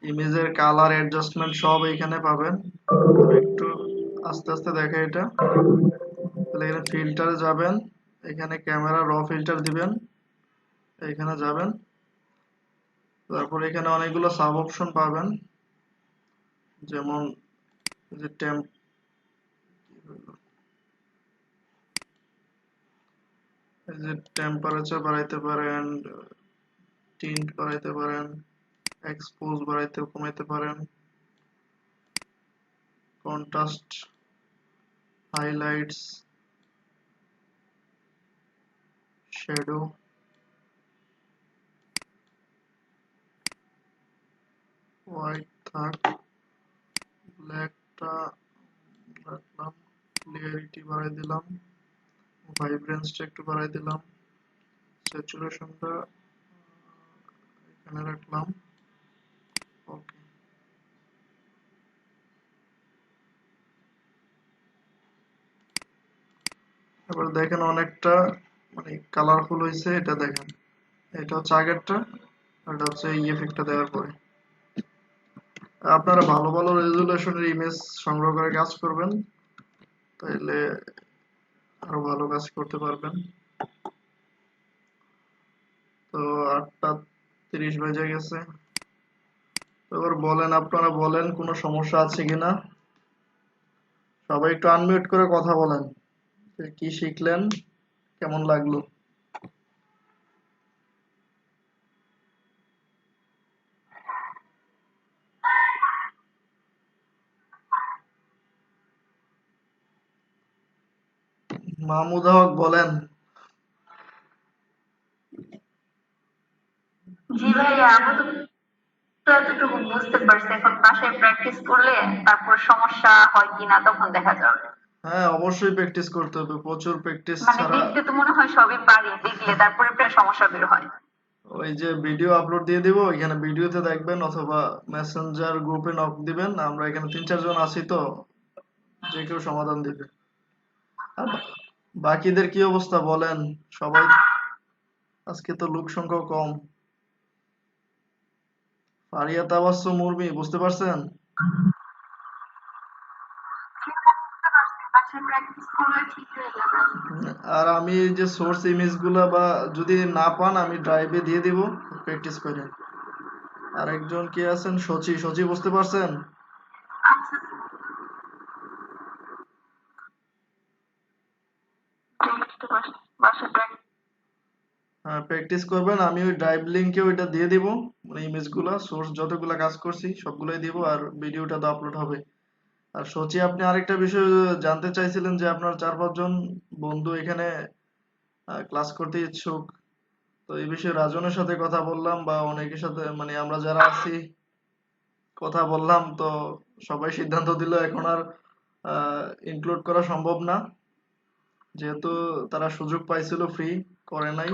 [SPEAKER 1] ইমেজের কালার অ্যাডজাস্টমেন্ট সব এখানে পাবেন। আমি একটু আস্তে আস্তে দেখাই এটা। তাহলে এখানে ফিল্টারে যাবেন, এখানে ক্যামেরা র ফিল্টার দিবেন, এখানে যাবেন, তারপর এখানে অনেকগুলো সাব অপশন পাবেন, যেমন এই যে টেম্পারেচার বাড়াইতে পারেন, টিন্ট বাড়াইতে পারেন, এক্সপোজ বাড়াইতে কমাইতে পারেন, কন্ট্রাস্ট, হাইলাইটস, শ্যাডো, হোয়াইট থাক, ব্ল্যাকটা রাখলাম, ক্লিয়ারিটি বাড়াই দিলাম, ভাইব্রেন্সটা একটু বাড়াই দিলাম, স্যাচুরেশনটা এখানে রাখলাম। ওকে, এবার দেখেন অনেকটা মানে কালারফুল হয়েছে। এটা দেখেন, এটা হচ্ছে আগেরটা, আর এটা হচ্ছে এই এফেক্টটা দেওয়ার পরে। আপনারা ভালো ভালো রেজুলেশনের ইমেজ সংগ্রহ করে কাজ করবেন, তাইলে আরো ভালো কাজ করতে পারবেন। তো 8:30 বেজে গেছে। তো এবার বলেন, আপনারা বলেন কোনো সমস্যা আছে কিনা। সবাই একটু আনমিউট করে কথা বলেন, যে কি শিখলেন, কেমন লাগলো। মাহমুদ হক বলেন।
[SPEAKER 3] জি ভাইয়া, আমি তো এতটুকু বুঝতে পারছি। এখন বাসায় প্র্যাকটিস করলে তারপর সমস্যা হয় কিনা তখন দেখা যাবে।
[SPEAKER 1] হ্যাঁ, অবশ্যই প্র্যাকটিস করতে হবে, প্রচুর প্র্যাকটিস
[SPEAKER 3] মানে
[SPEAKER 1] ছাড়া।
[SPEAKER 3] দেখতে তো মনে হয় সবই পারি, দেখলে তারপরে প্রায় সমস্যা বের হয়।
[SPEAKER 1] ওই যে ভিডিও আপলোড দিয়ে দিব, এখানে ভিডিওতে দেখবেন, অথবা মেসেঞ্জার গ্রুপে নক দিবেন, আমরা এখানে 3-4 জন আছি, তো যে কেউ সমাধান দিবে। আর বাকিদের কি অবস্থা বলেন সবাই, আজকে তো লোক সংখ্যা কম। ফারিয়া তাবাসসুম মুরমি, বুঝতে পারছেন?
[SPEAKER 3] বাসায় প্র্যাকটিস করলে ঠিক হয়ে যাবে।
[SPEAKER 1] আর আমি এই যে সোর্স ইমেজ গুলা বা যদি না পান, আমি ড্রাইভে দিয়ে দিব, প্র্যাকটিস করেন। আর একজন কে আছেন, সচি, সচি বুঝতে পারছেন?
[SPEAKER 3] আচ্ছা, বুঝতে পারছি। বাসায় প্র্যাকটিস।
[SPEAKER 1] হ্যাঁ, প্র্যাকটিস করবেন। আমি ওই ড্রাইভ লিংকে ওইটা দিয়ে দিব, মানে ইমেজ গুলা সোর্স যতগুলা কাজ করছি সবগুলাই দিব, আর ভিডিওটা তো আপলোড হবে। আর সচি, আপনি আরেকটা বিষয় জানতে চাইছিলেন যে আপনার 4-5 জন বন্ধু এখানে ক্লাস করতে ইচ্ছুক। তো এই বিষয়ে রাজনের সাথে কথা বললাম, বা অনেকের সাথে, মানে আমরা যারা আছি কথা বললাম, তো সবাই সিদ্ধান্ত দিল এখন আর ইনক্লুড করা সম্ভব না, যেহেতু তারা সুযোগ পাইছিল, ফ্রি করে নাই।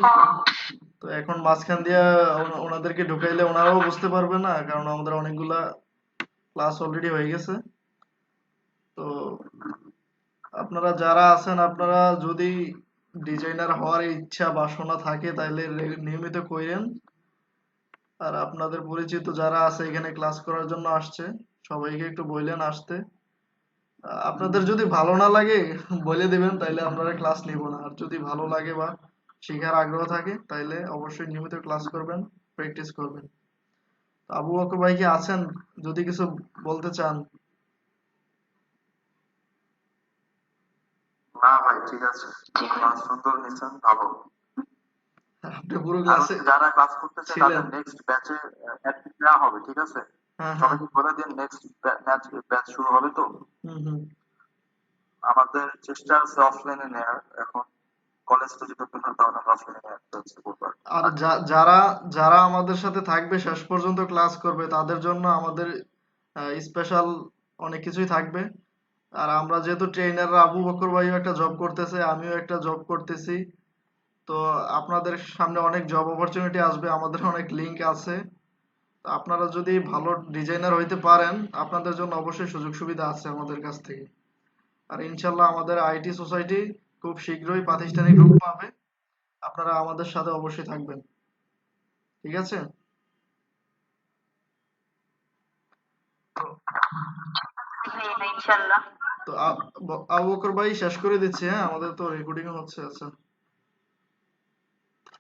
[SPEAKER 1] তো এখন মাঝখান দিয়া ওনাদেরকে ঢুকাইলে ওনারাও বুঝতে পারবে না, কারণ আমাদের অনেকগুলা ক্লাস অলরেডি হয়ে গেছে। তো আপনারা যারা আছেন, আপনারা যদি ডিজাইনার হওয়ার ইচ্ছা বাসনা থাকে, তাহলে নিয়মিত কইরেন। আর আপনাদের পরিচিত যারা আছে এখানে ক্লাস করার জন্য আসছে, সবাইকে একটু বললেন আসতে। আপনাদের যদি ভালো না লাগে বলে দিবেন, তাইলে আপনারা ক্লাস নিব না। আর যদি ভালো লাগে বা শেখার আগ্রহ থাকে, তাইলে অবশ্যই নিয়মিত ক্লাস করবেন, প্র্যাকটিস করবেন। তো আবু বকর ভাই কি আছেন, যদি কিছু বলতে চান?
[SPEAKER 2] না ভাই, ঠিক আছে, ক্লাস সুন্দর নিচ্ছেন, ভালো।
[SPEAKER 1] আপনি পুরো
[SPEAKER 2] আর
[SPEAKER 1] ক্লাসে
[SPEAKER 2] হচ্ছে যারা ক্লাস করতেছে
[SPEAKER 1] ছিলেন?
[SPEAKER 2] তাদের নেক্সট ব্যাচে অ্যাডমিট নেওয়া হবে, ঠিক আছে?
[SPEAKER 1] হ্যাঁ, হ্যাঁ।
[SPEAKER 2] সবাইকে বলে দিন, নেক্সট ব্যাচ শুরু হবে তো।
[SPEAKER 1] হুম, হুম।
[SPEAKER 2] আমাদের চেষ্টা আছে অফলাইনে নেওয়ার, এখন কলেজ তো যতক্ষণ না, তাহলে আমরা অফলাইনে নেওয়ার চেষ্টা করবো আর কি।
[SPEAKER 1] আর যারা যারা আমাদের সাথে থাকবে, শেষ পর্যন্ত ক্লাস করবে, তাদের জন্য আমাদের স্পেশাল অনেক কিছুই থাকবে। আর আমরা যেহেতু ট্রেনাররা, আবু বকর ভাইও একটা জব করতেছে, আমিও একটা জব করতেছি, তো আপনাদের সামনে অনেক জব অপরচুনিটি আসবে, আমাদের অনেক লিংক আছে। তো আপনারা যদি ভালো ডিজাইনার হইতে পারেন, আপনাদের জন্য অবশ্যই সুযোগ সুবিধা আছে আমাদের কাছ থেকে। আর ইনশাল্লাহ আমাদের আইটি সোসাইটি খুব শীঘ্রই প্রাতিষ্ঠানিক রূপ পাবে, আপনারা আমাদের সাথে অবশ্যই থাকবেন। ঠিক আছে? তো
[SPEAKER 3] ভাইয়া ইনশাল্লাহ।
[SPEAKER 1] তো আবু বকর ভাই শেষ করে দিচ্ছি, হ্যাঁ, আমাদের তো রেকর্ডিং হচ্ছে। আচ্ছা,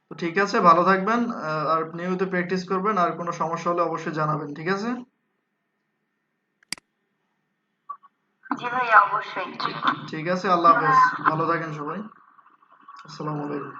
[SPEAKER 1] তো ঠিক আছে, ভালো থাকবেন, আর নিয়মিত প্র্যাকটিস করবেন, আর কোনো সমস্যা হলে অবশ্যই জানাবেন। ঠিক আছে?
[SPEAKER 3] জি ভাইয়া অবশ্যই।
[SPEAKER 1] ঠিক আছে, আল্লাহ হাফেজ, ভালো থাকেন সবাই। আসসালামু আলাইকুম।